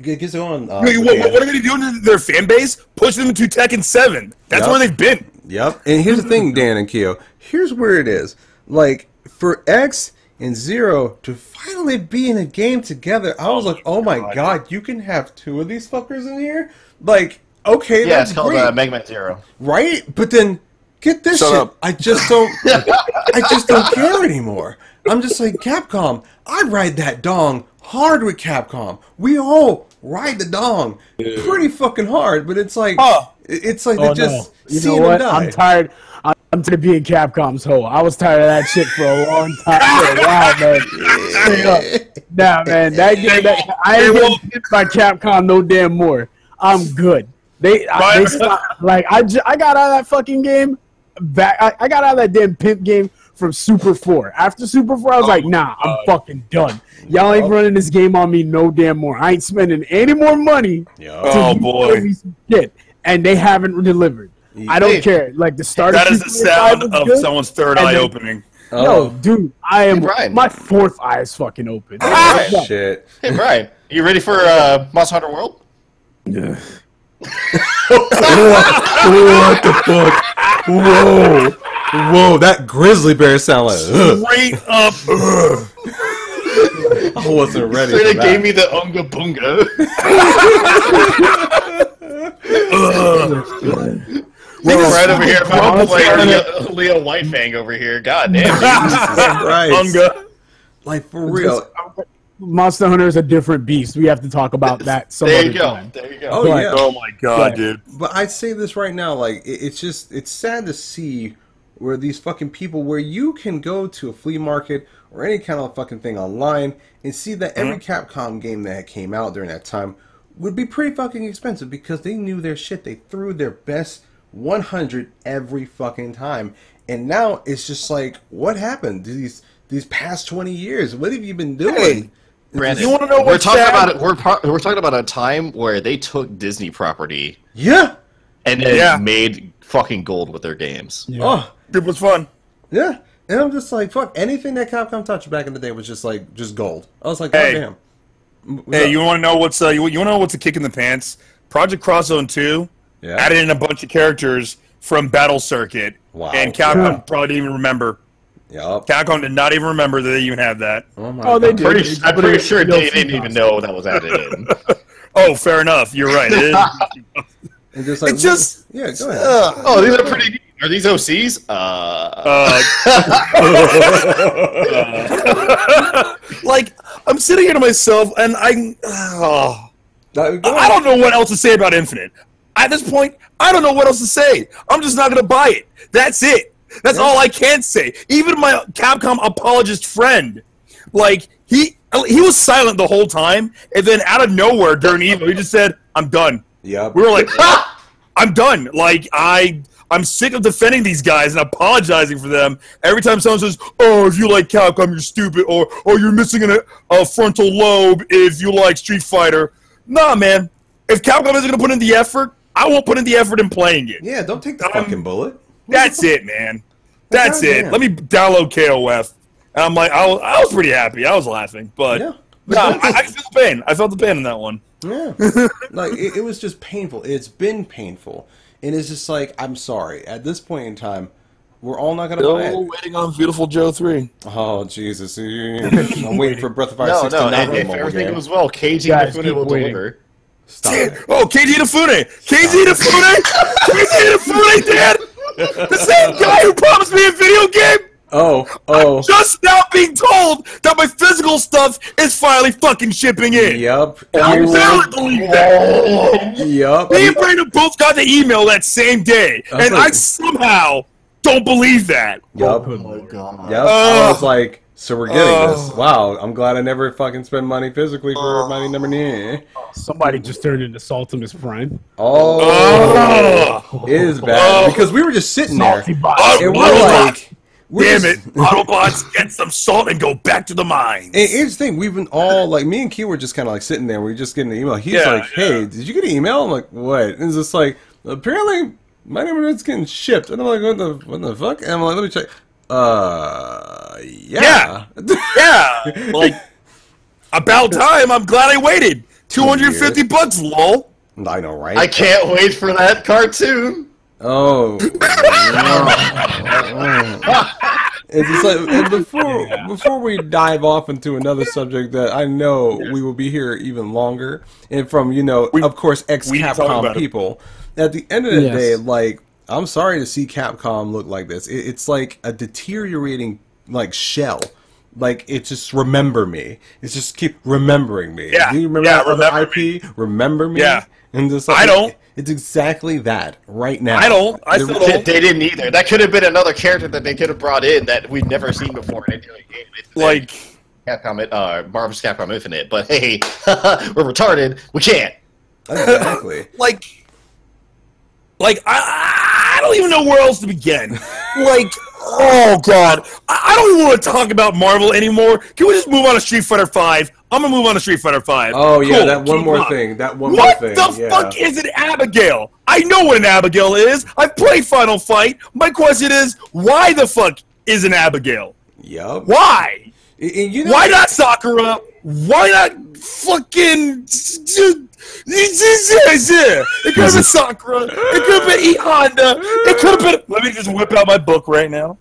Speaker 1: gets on.
Speaker 2: Wait, what are they doing to their fan base? Push them to Tekken 7. That's
Speaker 1: Yep.
Speaker 2: where they've been.
Speaker 1: Yep. And here's the thing, Dan and Keo. Here's where it is. Like, for X and Zero to finally be in a game together, I was like, oh my God, you can have two of these fuckers in here? Like, okay,
Speaker 3: Yeah,
Speaker 1: that's
Speaker 3: it's called
Speaker 1: great.
Speaker 3: Mega Man Zero.
Speaker 1: Right? But then, get this
Speaker 2: Shut
Speaker 1: shit.
Speaker 2: up.
Speaker 1: I just don't care anymore. I'm just like, Capcom, I ride that dong hard with Capcom. We all ride the dong pretty fucking hard, but it's like, it's like they just see them die.
Speaker 4: I'm tired. I'm tired of being Capcom's hoe. I was tired of that shit for a long time. Wow, man. Nah, man, that game, I ain't getting hit by Capcom no damn more. I'm good. They stopped, like I got out of that fucking game. I got out of that damn pimp game from Super 4. After Super 4, I was like, nah, I'm fucking done. Y'all ain't running this game on me no damn more. I ain't spending any more money.
Speaker 2: Oh boy.
Speaker 4: Shit. And they haven't delivered. I don't care. Like the start.
Speaker 2: That is the sound of someone's third eye opening.
Speaker 4: Yo, dude, I am. My fourth eye is fucking open.
Speaker 1: Shit.
Speaker 3: Hey, Brian, you ready for Monster Hunter World?
Speaker 4: Yeah.
Speaker 1: What the fuck? Whoa, that grizzly bear sound like
Speaker 2: straight up.
Speaker 1: I wasn't ready for
Speaker 3: They
Speaker 1: that.
Speaker 3: gave me the unga bunga. Right over here, I'm playing Leo Whitefang over here. God damn.
Speaker 1: Right.
Speaker 2: Unga.
Speaker 1: Like for real.
Speaker 4: Monster Hunter is a different beast. We have to talk about that some
Speaker 3: There
Speaker 4: other
Speaker 3: you go.
Speaker 4: time.
Speaker 3: There you go.
Speaker 1: Oh
Speaker 4: But-
Speaker 1: yeah.
Speaker 2: Oh my god, dude.
Speaker 1: But I'd say this right now, like it's sad to see where these fucking people, where you can go to a flea market or any kind of fucking thing online and see that every Capcom game that came out during that time would be pretty fucking expensive because they knew their shit. They threw their best 100 every fucking time, and now it's just like, what happened these past 20 years? What have you been doing?
Speaker 2: Hey,
Speaker 3: Brandon,
Speaker 2: you want to know
Speaker 3: we're
Speaker 2: what's
Speaker 3: talking
Speaker 2: sad?
Speaker 3: about it. We're talking about a time where they took Disney property
Speaker 1: Yeah.
Speaker 3: and then made fucking gold with their games.
Speaker 4: Yeah.
Speaker 1: Oh,
Speaker 2: It was fun.
Speaker 1: yeah. And I'm just like, fuck, anything that Capcom touched back in the day was just like, just gold. I was like,
Speaker 2: Hey.
Speaker 1: goddamn.
Speaker 2: Hey, you want to know what's you want to know what's a kick in the pants? Project Cross Zone 2 added in a bunch of characters from Battle Circuit,
Speaker 1: Wow.
Speaker 2: and Capcom probably didn't even remember.
Speaker 1: Yup.
Speaker 2: Capcom did not even remember that they even had that.
Speaker 1: Oh my
Speaker 4: Oh, they
Speaker 1: God.
Speaker 4: did.
Speaker 3: I'm pretty sure they didn't even know that was added in.
Speaker 2: Oh, fair enough. You're right. It is.
Speaker 1: And just like,
Speaker 2: It's just
Speaker 1: yeah, go ahead.
Speaker 3: Oh, these are pretty neat. Are these OCs?
Speaker 2: like I'm sitting here to myself, and I don't know what else to say about Infinite. At this point, I don't know what else to say. I'm just not going to buy it. That's it. That's all I can say. Even my Capcom apologist friend, like he was silent the whole time, and then out of nowhere during Evo, he just said, "I'm done."
Speaker 1: Yep.
Speaker 2: We were like, "I'm done." Like I'm sick of defending these guys and apologizing for them every time someone says, "Oh, if you like Capcom, you're stupid," or "you're missing a frontal lobe if you like Street Fighter." Nah, man. If Capcom isn't gonna put in the effort, I won't put in the effort in playing it.
Speaker 1: Yeah, don't take the fucking bullet.
Speaker 2: That's it, man. That's
Speaker 1: Goddamn.
Speaker 2: it. Let me download KOF. And I'm like, I was pretty happy. I was laughing, but
Speaker 1: Yeah.
Speaker 2: no, I feel the pain. I felt the pain in that one.
Speaker 1: Yeah. Like, it was just painful. It's been painful. And it's just like, I'm sorry. At this point in time, we're all not going to buy
Speaker 2: Still
Speaker 1: it.
Speaker 2: waiting on Beautiful Joe 3.
Speaker 1: Oh, Jesus. I'm waiting for Breath of Fire 6 to not
Speaker 3: if
Speaker 1: be a mobile
Speaker 3: everything
Speaker 1: game.
Speaker 3: goes well, KG
Speaker 4: Guys,
Speaker 3: Infinite
Speaker 4: keep
Speaker 3: will
Speaker 4: waiting.
Speaker 3: deliver.
Speaker 1: Stop it.
Speaker 2: Oh, KG Inafune! KG Inafune! KG Inafune, Dad! The same guy who promised me a video game!
Speaker 1: Oh.
Speaker 2: Just now being told that my physical stuff is finally fucking shipping in.
Speaker 1: Yup.
Speaker 2: I barely believe that.
Speaker 1: Yup.
Speaker 2: Me and Brandon both got the email that same day, and I
Speaker 1: like-
Speaker 2: somehow don't believe that.
Speaker 1: Yup.
Speaker 3: Oh my god.
Speaker 1: Yep. I was like, so we're getting this. Wow, I'm glad I never fucking spend money physically for money number 9.
Speaker 4: Somebody just turned into Saltimus Prime.
Speaker 1: Oh, it is bad because we were just sitting there
Speaker 4: Salty bot.
Speaker 1: and we're like,
Speaker 2: Damn it, Autobots, get some salt and go back to the mines.
Speaker 1: And here's the thing, we've been all like, me and Q were just kind of like sitting there. We were just getting the email. He's
Speaker 2: Yeah,
Speaker 1: like, "Hey, did you get an email?" I'm like, "What?" And it's just like, apparently my neighborhood's getting shipped. And I'm like, "What the fuck?" And I'm like, "Let me check." Yeah.
Speaker 2: Yeah, like, about time. I'm glad I waited. $250, lol.
Speaker 1: I know, right?
Speaker 3: I can't wait for that cartoon.
Speaker 1: Oh. It's just like, and before we dive off into another subject that I know we will be here even longer, and from, of course,
Speaker 2: we need to talk
Speaker 1: ex-Capcom
Speaker 2: about it.
Speaker 1: people, at the end of the
Speaker 4: Yes.
Speaker 1: day, like, I'm sorry to see Capcom look like this. It's like a deteriorating, like, shell. like it's just remember me. It's just keep remembering me.
Speaker 2: Yeah,
Speaker 1: Do you remember
Speaker 2: yeah,
Speaker 1: that other
Speaker 2: remember
Speaker 1: IP? Remember me.
Speaker 2: Yeah.
Speaker 1: And just like,
Speaker 2: I don't.
Speaker 1: It's exactly that right now.
Speaker 2: I don't. I still
Speaker 3: They
Speaker 2: don't.
Speaker 3: didn't either. That could have been another character that they could have brought in that we'd never seen before in any game.
Speaker 2: Like,
Speaker 3: Capcom, Marvel's Capcom Infinite. But hey, we're retarded. We can't.
Speaker 1: Exactly.
Speaker 2: like I don't even know where else to begin. Like, oh god, I don't even want to talk about Marvel anymore. Can we just move on to Street Fighter V? I'm gonna move on to Street Fighter V.
Speaker 1: Oh yeah,
Speaker 2: Cool.
Speaker 1: that one
Speaker 2: Keep
Speaker 1: more
Speaker 2: on.
Speaker 1: thing. That one
Speaker 2: What
Speaker 1: more thing.
Speaker 2: the
Speaker 1: Yeah.
Speaker 2: fuck is an Abigail? I know what an Abigail is. I've played Final Fight. My question is, why the fuck is an Abigail?
Speaker 1: Yup.
Speaker 2: Why?
Speaker 1: And you know,
Speaker 2: Why not Sakura? Why not fucking... It could have been Sakura. It could have been E Honda. It could have been... Let me just whip out my book right now.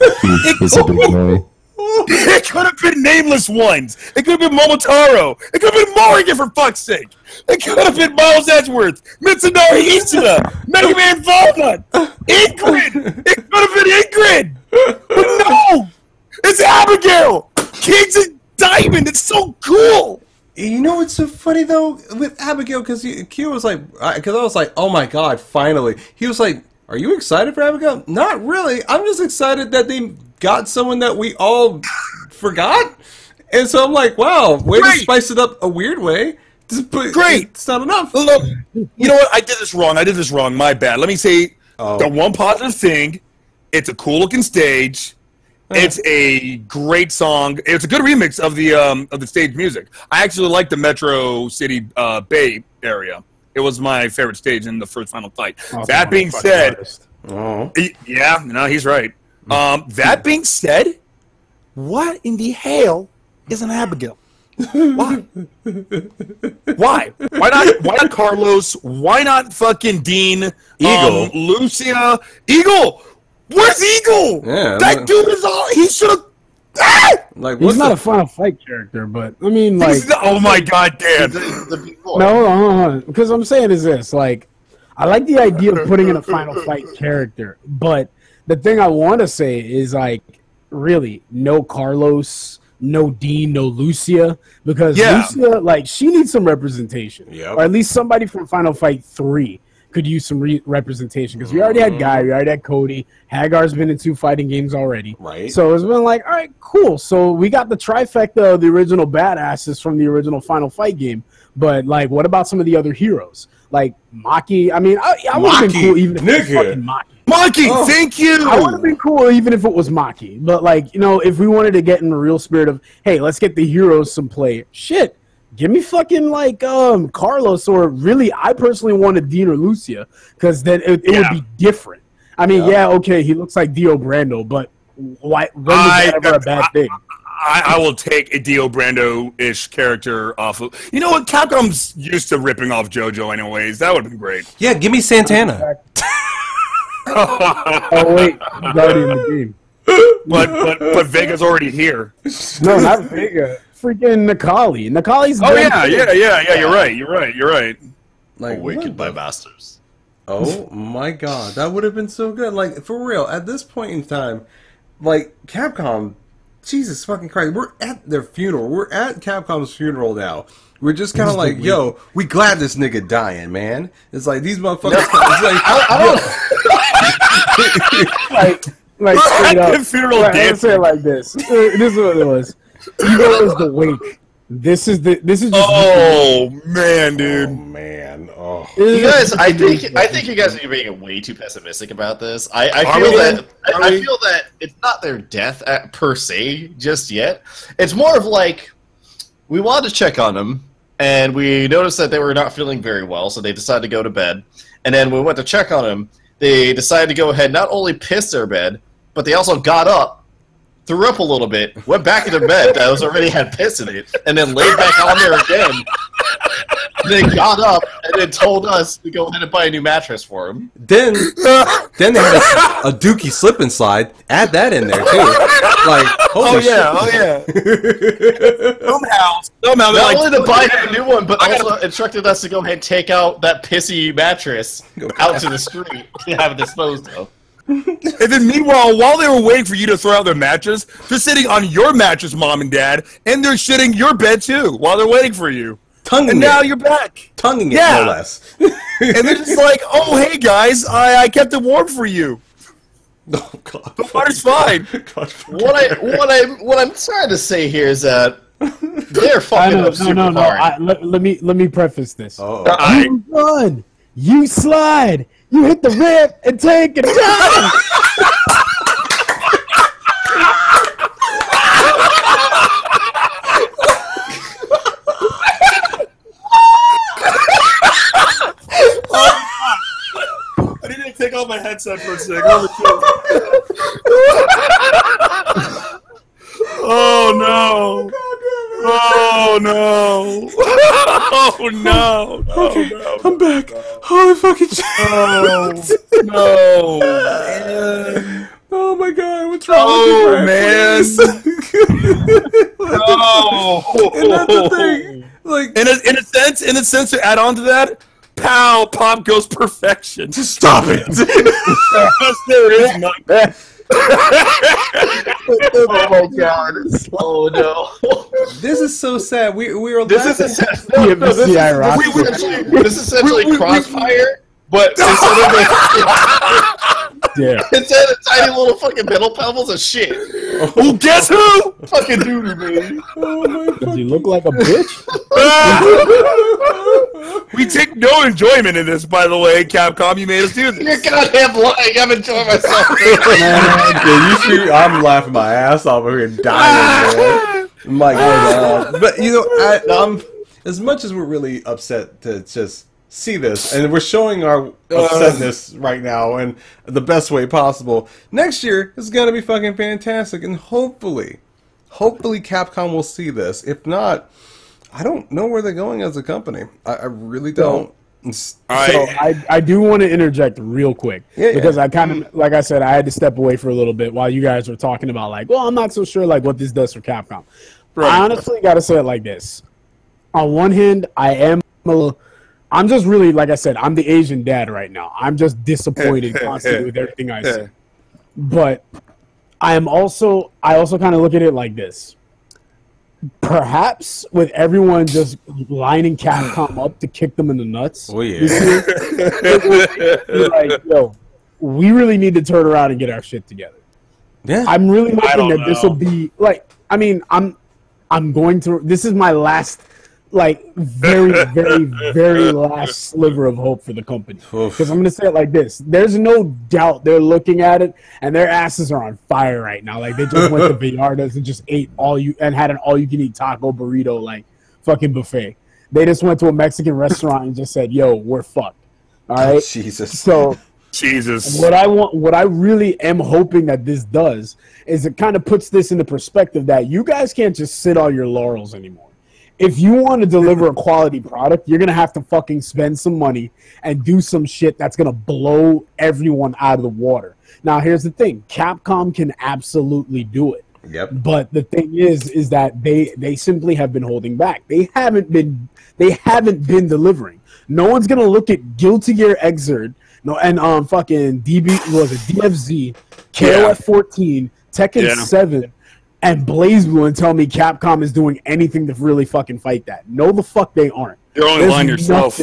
Speaker 5: He's a big boy.
Speaker 2: It could have been nameless ones. It could have been Momotaro. It could have been Morrigan, for fuck's sake. It could have been Miles Edgeworth, Mitsunari Ishida, Mega Man Volnut, Ingrid. It could have been Ingrid. But no, it's Abigail. Kings of Diamond. It's so cool.
Speaker 1: you know what's so funny though with Abigail, because Q was like, because I was like, oh my god, finally. He was like, are you excited for Abigail? Not really. I'm just excited that they got someone that we all forgot. And so I'm like, wow, way to spice it up a weird way.
Speaker 2: Great.
Speaker 1: It's not enough.
Speaker 2: Look, you know what? I did this wrong. My bad. Let me say the one positive thing. It's a cool looking stage. It's a great song. It's a good remix of the stage music. I actually like the Metro City Bay area. It was my favorite stage in the first Final Fight. That being said, yeah, no, he's right. That being said, what in the hell is an Abigail? Why? Why? Why not Carlos? Why not fucking Dean?
Speaker 1: Eagle.
Speaker 2: Lucia. Eagle. Where's Eagle?
Speaker 1: Yeah,
Speaker 2: that dude is all. He should have.
Speaker 1: Like,
Speaker 4: He's not a Final Fight character, but I mean, like,
Speaker 2: oh my god, damn!
Speaker 4: no, hold on. Because I'm saying is this, like, I like the idea of putting in a Final Fight character, but the thing I want to say is, like, really, no Carlos, no Dean, no Lucia, because Lucia, like, she needs some representation, or at least somebody from Final Fight 3 could use some representation, because we already had Guy, we already had Cody, Hagar's been in 2 fighting games already, so it's been like, all right, cool, so we got the trifecta of the original badasses from the original Final Fight game, but, like, what about some of the other heroes? Like, Maki, I mean, I would have been cool even if it was fucking Maki.
Speaker 2: Maki, thank you!
Speaker 4: I would have been cool even if it was Maki, but, like, you know, if we wanted to get in the real spirit of, hey, let's get the heroes some play, shit, give me fucking, like, Carlos, or really, I personally wanted Dean or Lucia, because then it would be different. I mean, okay, he looks like Dio Brando, but why? When was that ever a bad thing?
Speaker 2: I will take a Dio Brando-ish character off of... You know what? Capcom's used to ripping off JoJo anyways. That would have been great.
Speaker 1: Yeah, give me Santana.
Speaker 4: Oh, wait. He's already in the game.
Speaker 2: But Vega's already here.
Speaker 4: No, not Vega. Freaking Nikali. Nikali's...
Speaker 2: Oh, yeah, you're right.
Speaker 1: Like,
Speaker 3: Awakened by Masters.
Speaker 1: Oh my god, that would have been so good. Like, for real, at this point in time, like, Capcom, Jesus fucking Christ, we're at their funeral. We're at Capcom's funeral now. We're just kind of like, yo, we glad this nigga dying, man. It's like, these motherfuckers, it's like,
Speaker 4: like straight up.
Speaker 2: Funeral
Speaker 4: Let's say it like this. This is what it was. Ego is the wake. This is just.
Speaker 2: Oh man, dude.
Speaker 1: oh man, oh.
Speaker 3: You guys, I think you guys are being way too pessimistic about this. I feel that it's not their death per se just yet. It's more of like, we wanted to check on them, and we noticed that they were not feeling very well, so they decided to go to bed. And then when we went to check on them, they decided to go ahead, not only piss their bed, but they also got up, threw up a little bit, went back in their bed that was already had piss in it, and then laid back on there again. They got up and then told us to go ahead and buy a new mattress for them.
Speaker 1: Then they had a Dookie slip and slide. Add that in there too. Like, holy shit.
Speaker 2: Somehow,
Speaker 3: Not only to buy a new one, but also instructed us to go ahead and take out that pissy mattress out to the street to have it disposed of.
Speaker 2: And then meanwhile, while they were waiting for you to throw out their mattress, they're sitting on your mattress, mom and dad, and they're shitting your bed too while they're waiting for you. And now you're back.
Speaker 1: Tonguing it, no less.
Speaker 2: And they're just like, oh, hey, guys, I kept it warm for you.
Speaker 1: Oh, God.
Speaker 2: The water's fine.
Speaker 1: God.
Speaker 3: What I'm trying to say here is that they're fucking up super hard.
Speaker 4: Let me preface this.
Speaker 1: Uh-oh.
Speaker 4: You run, you slide, you hit the rip and take it down.
Speaker 2: I need to take off my headset for a second. Oh no! Oh no! Oh no!
Speaker 1: Okay, I'm back. Holy fucking shit!
Speaker 2: No! Man.
Speaker 1: Oh my God! What's wrong with you,
Speaker 2: man?
Speaker 1: No! And that's the thing. Like,
Speaker 2: in a sense, to add on to that, pow! Pop goes perfection.
Speaker 1: Just stop it!
Speaker 2: Yes, there is none.
Speaker 3: Oh my God! Oh no!
Speaker 1: This is so sad. We were.
Speaker 3: This is essentially Crossfire, but instead of tiny little fucking metal pebbles of shit.
Speaker 2: Oh, guess who?
Speaker 3: Fucking doodoo, baby.
Speaker 1: Oh my God.
Speaker 4: Does he look like a bitch?
Speaker 2: We take no enjoyment in this, by the way, Capcom. You made us do this.
Speaker 3: You're goddamn lying. I'm enjoying myself.
Speaker 1: I'm laughing my ass off over here, dying, man. My God. But you know, I'm as much as we're really upset to just see this, and we're showing our upsetness right now in the best way possible. Next year is gonna be fucking fantastic, and hopefully Capcom will see this. If not, I don't know where they're going as a company. I really don't.
Speaker 4: So I do want to interject real quick because I kind of, like I said, I had to step away for a little bit while you guys were talking about like, well, I'm not so sure like what this does for Capcom. I honestly got to say it like this. On one hand, I'm just really, like I said, I'm the Asian dad right now. I'm just disappointed constantly with everything I see. But I also kind of look at it like this. Perhaps with everyone just lining Capcom up to kick them in the nuts.
Speaker 1: Oh yeah.
Speaker 4: Like, yo, we really need to turn around and get our shit together.
Speaker 1: Yeah.
Speaker 4: I'm really hoping that this will be like. I mean, I'm going to. This is my last, like, very, very, very last sliver of hope for the company. Because I'm going to say it like this: there's no doubt they're looking at it, and their asses are on fire right now. Like they just went to Vallarta's and just ate had an all-you-can-eat taco burrito like fucking buffet. They just went to a Mexican restaurant and just said, "Yo, we're fucked." All right.
Speaker 1: Jesus.
Speaker 4: So.
Speaker 2: Jesus.
Speaker 4: What I really am hoping that this does is it kind of puts this into perspective that you guys can't just sit on your laurels anymore. If you want to deliver a quality product, you're going to have to fucking spend some money and do some shit that's going to blow everyone out of the water. Now, here's the thing. Capcom can absolutely do it.
Speaker 1: Yep.
Speaker 4: But the thing is that they simply have been holding back. They haven't been delivering. No one's going to look at Guilty Gear Xrd. No, and fucking DFZ, KOF 14, Tekken 7, and BlazBlue and tell me Capcom is doing anything to really fucking fight that. No, the fuck they aren't.
Speaker 2: You're only lying yourself.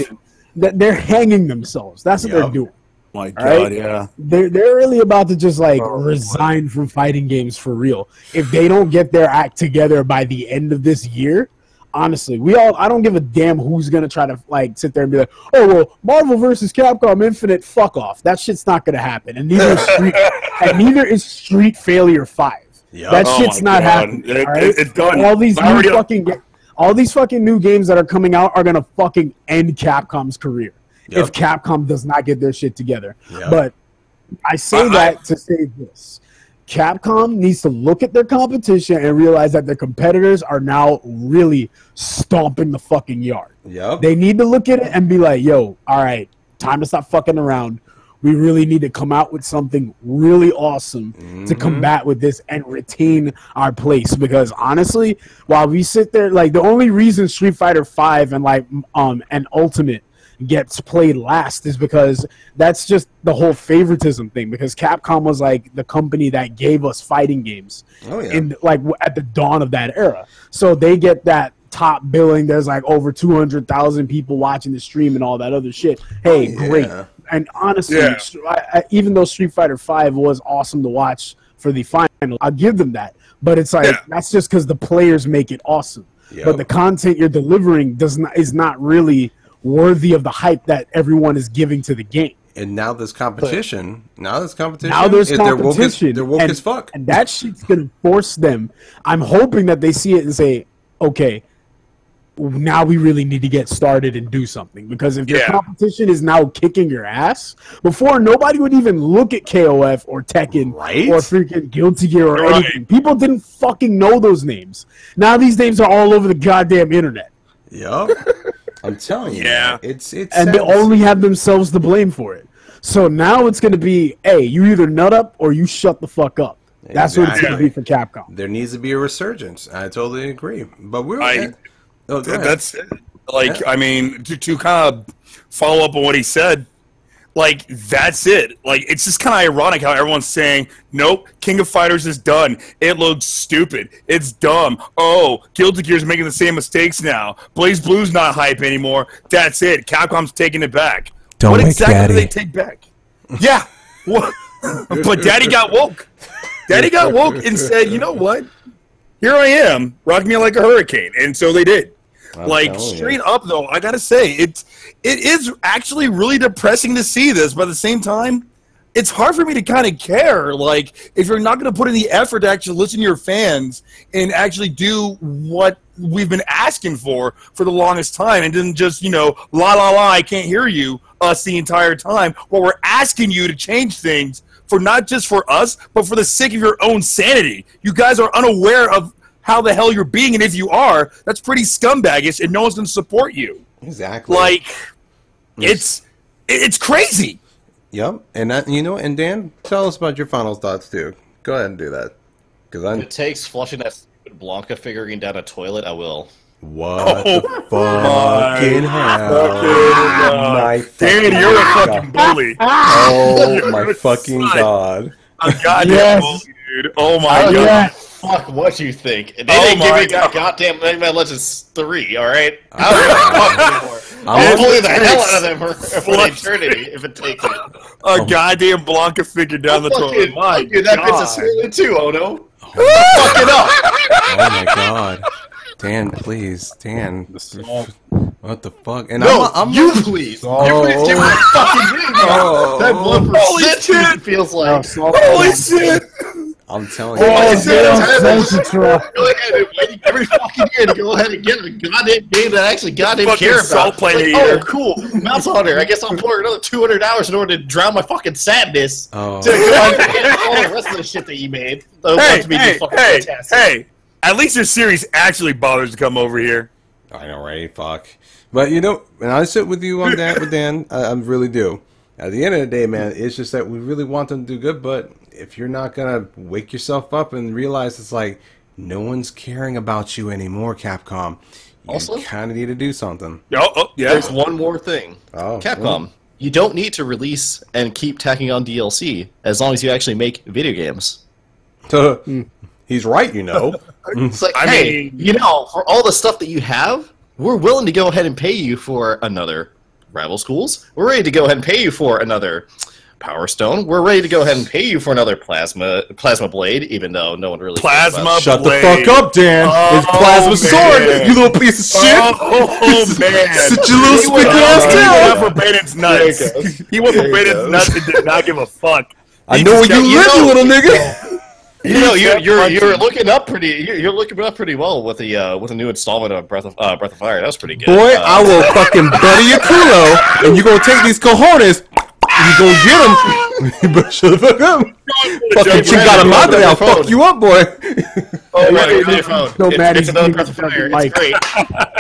Speaker 4: They're hanging themselves. That's what they're doing.
Speaker 2: My God,
Speaker 4: right?
Speaker 2: yeah.
Speaker 4: They're really about to just like resign from fighting games for real. If they don't get their act together by the end of this year. Honestly, I don't give a damn who's going to try to like sit there and be like, oh, well, Marvel versus Capcom Infinite, fuck off. That shit's not going to happen. And neither is Street Failure 5. Yep. That shit's not happening.
Speaker 2: It's done.
Speaker 4: All these fucking new games that are coming out are going to fucking end Capcom's career if Capcom does not get their shit together. Yep. But I say that to say this. Capcom needs to look at their competition and realize that their competitors are now really stomping the fucking yard.
Speaker 1: Yep.
Speaker 4: They need to look at it and be like, yo, all right, time to stop fucking around. We really need to come out with something really awesome to combat with this and retain our place. Because honestly, while we sit there, like the only reason Street Fighter 5 and like and Ultimate gets played last is because that's just the whole favoritism thing. Because Capcom was like the company that gave us fighting games, in like at the dawn of that era. So they get that top billing. There's like over 200,000 people watching the stream and all that other shit. Hey, great. And honestly, even though Street Fighter V was awesome to watch for the final, I'll give them that. But it's like that's just because the players make it awesome. But the content you're delivering is not really worthy of the hype that everyone is giving to the game.
Speaker 1: And now there's competition.
Speaker 4: Now there's competition.
Speaker 1: They're woke as fuck.
Speaker 4: And that shit's going to force them. I'm hoping that they see it and say, okay, now we really need to get started and do something. Because if your competition is now kicking your ass, before nobody would even look at KOF or Tekken or freaking Guilty Gear or anything. People didn't fucking know those names. Now these names are all over the goddamn internet.
Speaker 1: Yup. I'm telling you. It's
Speaker 4: and they only have themselves to blame for it. So now it's going to be, hey, you either nut up or you shut the fuck up. That's what it's going to be for Capcom.
Speaker 1: There needs to be a resurgence. I totally agree. But
Speaker 2: that's like, I mean, to kind of follow up on what he said, like, that's it. Like, it's just kind of ironic how everyone's saying, nope, King of Fighters is done. It looks stupid. It's dumb. Oh, Guilty Gear's making the same mistakes now. Blaze Blue's not hype anymore. That's it. Capcom's taking it back.
Speaker 5: Don't
Speaker 2: what
Speaker 5: make
Speaker 2: exactly
Speaker 5: Daddy.
Speaker 2: do they take back? Yeah. But Daddy got woke. Daddy got woke and said, you know what? Here I am. Rock me like a hurricane. And so they did. Like, straight up, though, I gotta say, it is actually really depressing to see this, but at the same time, it's hard for me to kind of care. Like, if you're not going to put in the effort to actually listen to your fans and actually do what we've been asking for the longest time, and then just, you know, la la la, I can't hear you, us the entire time, while we're asking you to change things for not just for us, but for the sake of your own sanity. You guys are unaware of how the hell you're being, and if you are, that's pretty scumbaggish, and no one's going to support you.
Speaker 1: Exactly.
Speaker 2: Like, it's crazy.
Speaker 1: Yep. And and Dan, tell us about your final thoughts too. Go ahead and do that. Because
Speaker 3: if it takes flushing that stupid Blanca figurine down a toilet, I will.
Speaker 1: What the fucking hell? My
Speaker 2: Dan, you're a fucking bully.
Speaker 1: Oh my fucking god.
Speaker 2: A goddamn bully, dude. Oh my god.
Speaker 3: Fuck what you think. They didn't give me goddamn Mega Man Legends 3, alright? I don't give a fuck anymore. I'll bully the hell out of them for eternity if it takes it.
Speaker 2: A goddamn Blanca figure down the toilet. My
Speaker 3: god. That bitch is swollen too, oh no. Fuck it up.
Speaker 1: Oh my god. Dan, please. Dan. What the fuck? And
Speaker 3: no, you please. Oh. You please give me a fucking ring. That 1% feels like.
Speaker 2: Holy shit.
Speaker 1: I'm telling you.
Speaker 3: Go ahead and every fucking year to go ahead and get a goddamn game that I actually goddamn care about. Like, oh, cool. Mouse Hunter. I guess I'll pour another 200 hours in order to drown my fucking sadness. To go ahead and get all the rest of the shit that you made.
Speaker 2: Hey. At least your series actually bothers to come over here.
Speaker 1: I know, right? Fuck. But, you know, and I sit with you on that with Dan. I really do. At the end of the day, man, it's just that we really want them to do good, but if you're not going to wake yourself up and realize it's like no one's caring about you anymore, Capcom, you kind of need to do something.
Speaker 2: Yeah.
Speaker 3: There's one more thing. Capcom, you don't need to release and keep tacking on DLC as long as you actually make video games.
Speaker 1: He's right, you know.
Speaker 3: It's like, hey, you know, for all the stuff that you have, we're willing to go ahead and pay you for another Rival Schools. We're ready to go ahead and pay you for another Power Stone. We're ready to go ahead and pay you for another Plasma Blade, even though no one really
Speaker 1: Shut the fuck up, Dan. It's Plasma Sword, you little piece of shit.
Speaker 2: Oh, man.
Speaker 1: Such a little speaking ass
Speaker 2: tail. He went for Brayden's nuts. He went for Brayden's nuts and did not give a fuck.
Speaker 1: I know where you live, you little nigga.
Speaker 3: You know, you're looking up pretty well with the new installment of Breath of Fire. That was pretty good.
Speaker 1: Boy, I will fucking butter your culo, and you gonna take these cojones, and you gonna get them. You better shut the fuck up. Fucking chingada madre, I'll fuck you up, boy.
Speaker 3: Oh, right, it's another Breath of Fire. It's great.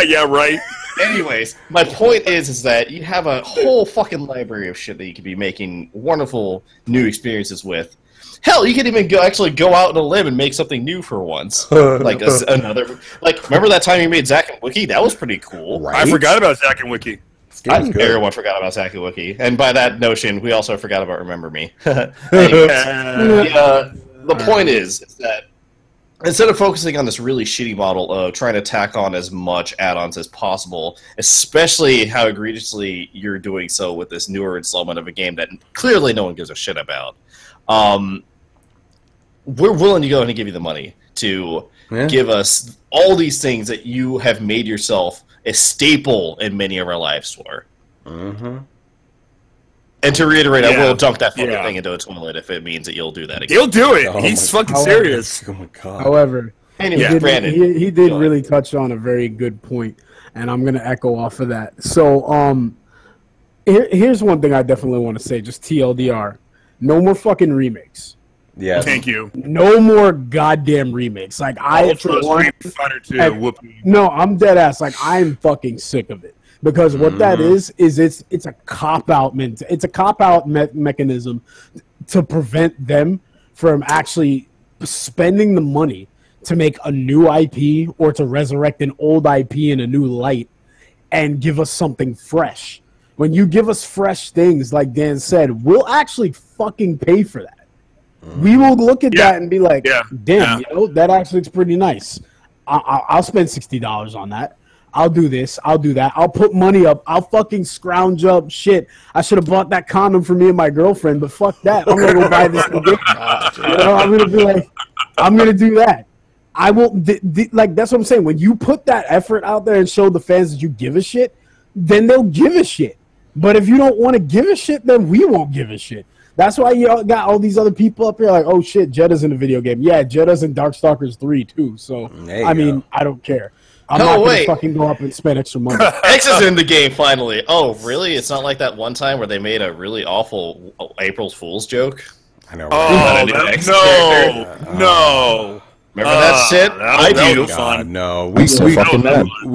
Speaker 2: Yeah, right.
Speaker 3: Anyways, my point is that you have a whole fucking library of shit that you could be making wonderful new experiences with. Hell, you could even go out on a limb and make something new for once. Remember that time you made Zack and Wiki? That was pretty cool.
Speaker 2: Right? I forgot about Zack and Wiki.
Speaker 3: Everyone forgot about Sakuwiki, and by that notion, we also forgot about Remember Me. The point is that instead of focusing on this really shitty model of trying to tack on as much add-ons as possible, especially how egregiously you're doing so with this newer installment of a game that clearly no one gives a shit about, we're willing to go ahead and give you the money to give us all these things that you have made yourself a staple in many of our lives for. And to reiterate, I will dunk that fucking thing into a toilet if it means that you'll do that again.
Speaker 2: He'll do it. He's fucking serious.
Speaker 1: Oh my god.
Speaker 4: However,
Speaker 3: anyway, Brandon,
Speaker 4: he did really touch on a very good point, and I'm going to echo off of that. So, here's one thing I definitely want to say, just TLDR. No more fucking remakes.
Speaker 1: Yeah.
Speaker 2: Thank you.
Speaker 4: No more goddamn remakes. Like, no, I'm dead ass. Like, I'm fucking sick of it. Because what that is it's a cop-out mechanism to prevent them from actually spending the money to make a new IP or to resurrect an old IP in a new light and give us something fresh. When you give us fresh things, like Dan said, we'll actually fucking pay for that. We will look at that and be like, damn, you know, that actually looks pretty nice. I'll spend $60 on that. I'll do this. I'll do that. I'll put money up. I'll fucking scrounge up shit. I should have bought that condom for me and my girlfriend, but fuck that. I'm going to go buy this again. You know, I'm going to be like, I'm going to do that. I will, like, that's what I'm saying. When you put that effort out there and show the fans that you give a shit, then they'll give a shit. But if you don't want to give a shit, then we won't give a shit. That's why you got all these other people up here like, oh shit, Jedda's in a video game. Yeah, Jedda's in Darkstalkers 3 too. So, I mean, I don't care. I'm not going to fucking go up and spend extra money.
Speaker 3: X is in the game, finally. Oh, really? It's not like that one time where they made a really awful April Fool's joke?
Speaker 1: I know.
Speaker 3: Right?
Speaker 2: No.
Speaker 3: Remember that shit? I do.
Speaker 1: God, no. We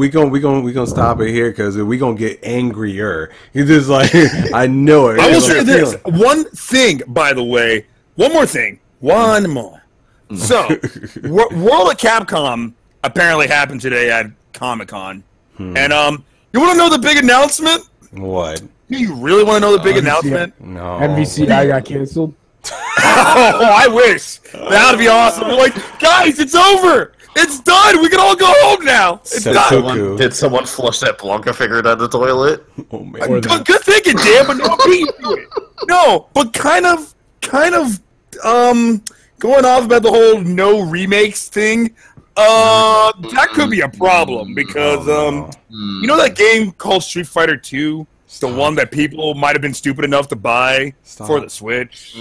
Speaker 1: gonna stop it here because we gonna get angrier. He's just like, I know it.
Speaker 2: I will say this. One thing, by the way. One more thing. One more. So, World of Capcom apparently happened today at Comic-Con. And you want to know the big announcement?
Speaker 1: What?
Speaker 2: You really want to know the big announcement?
Speaker 1: No.
Speaker 4: MVCI got canceled.
Speaker 2: Oh, I wish. That would be awesome. We're like, guys, it's over. It's done. We can all go home now. It's done.
Speaker 3: Did someone flush that Blanca figure down the toilet?
Speaker 1: Oh man.
Speaker 2: Good thinking, Dan, but no beat to it. No, but kind of going off about the whole no remakes thing. That could be a problem because you know that game called Street Fighter 2? It's the one that people might have been stupid enough to buy for the Switch.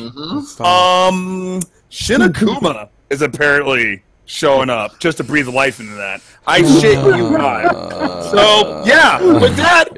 Speaker 2: Shin Akuma is apparently showing up just to breathe life into that. I shit you not. So yeah, with that,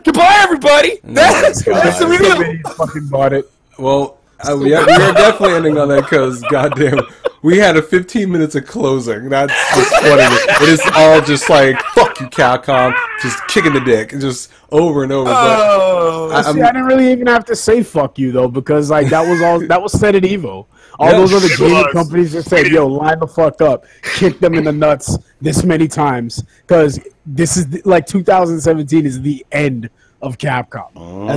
Speaker 2: goodbye everybody. That's the review.
Speaker 4: Fucking bought it.
Speaker 1: Well, we are definitely ending on that because, goddamn, we had a 15 minutes of closing. That's just funny. It is all just like, fuck you, Capcom, just kicking the dick, just over and over.
Speaker 4: I didn't really even have to say fuck you though, because like that was said at Evo. All those other gaming companies just said, "Yo, line the fuck up, kick them in the nuts this many times," because this is like 2017 is the end of Capcom.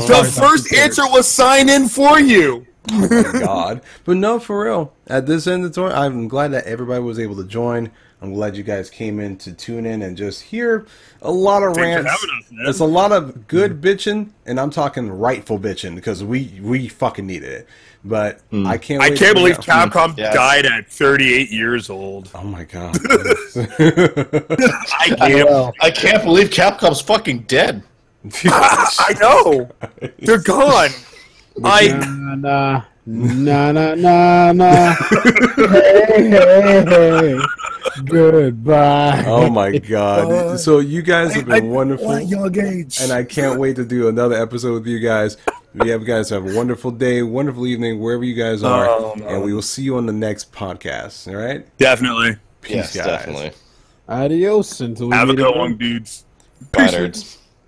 Speaker 2: The first answer was sign in for you.
Speaker 1: Oh my god. But no, for real. At this end of the tour, I'm glad that everybody was able to join. I'm glad you guys came in to tune in and just hear a lot of rants. It's a lot of good bitching, and I'm talking rightful bitching because we fucking needed it. But I can't
Speaker 2: believe Capcom died at 38 years old.
Speaker 1: Oh my god.
Speaker 3: I can't believe Capcom's fucking dead.
Speaker 2: I know. They're gone.
Speaker 4: Nah. Hey. Goodbye.
Speaker 1: Oh my god. So you guys have been wonderful.
Speaker 2: Young age.
Speaker 1: And I can't wait to do another episode with you guys. You guys have a wonderful day, wonderful evening, wherever you guys are. And we will see you on the next podcast. All right?
Speaker 2: Definitely.
Speaker 1: Peace, guys.
Speaker 3: Definitely.
Speaker 4: Adios until we
Speaker 2: have
Speaker 4: meet
Speaker 2: a good
Speaker 4: again.
Speaker 2: one, dudes.
Speaker 3: Bye, nerds.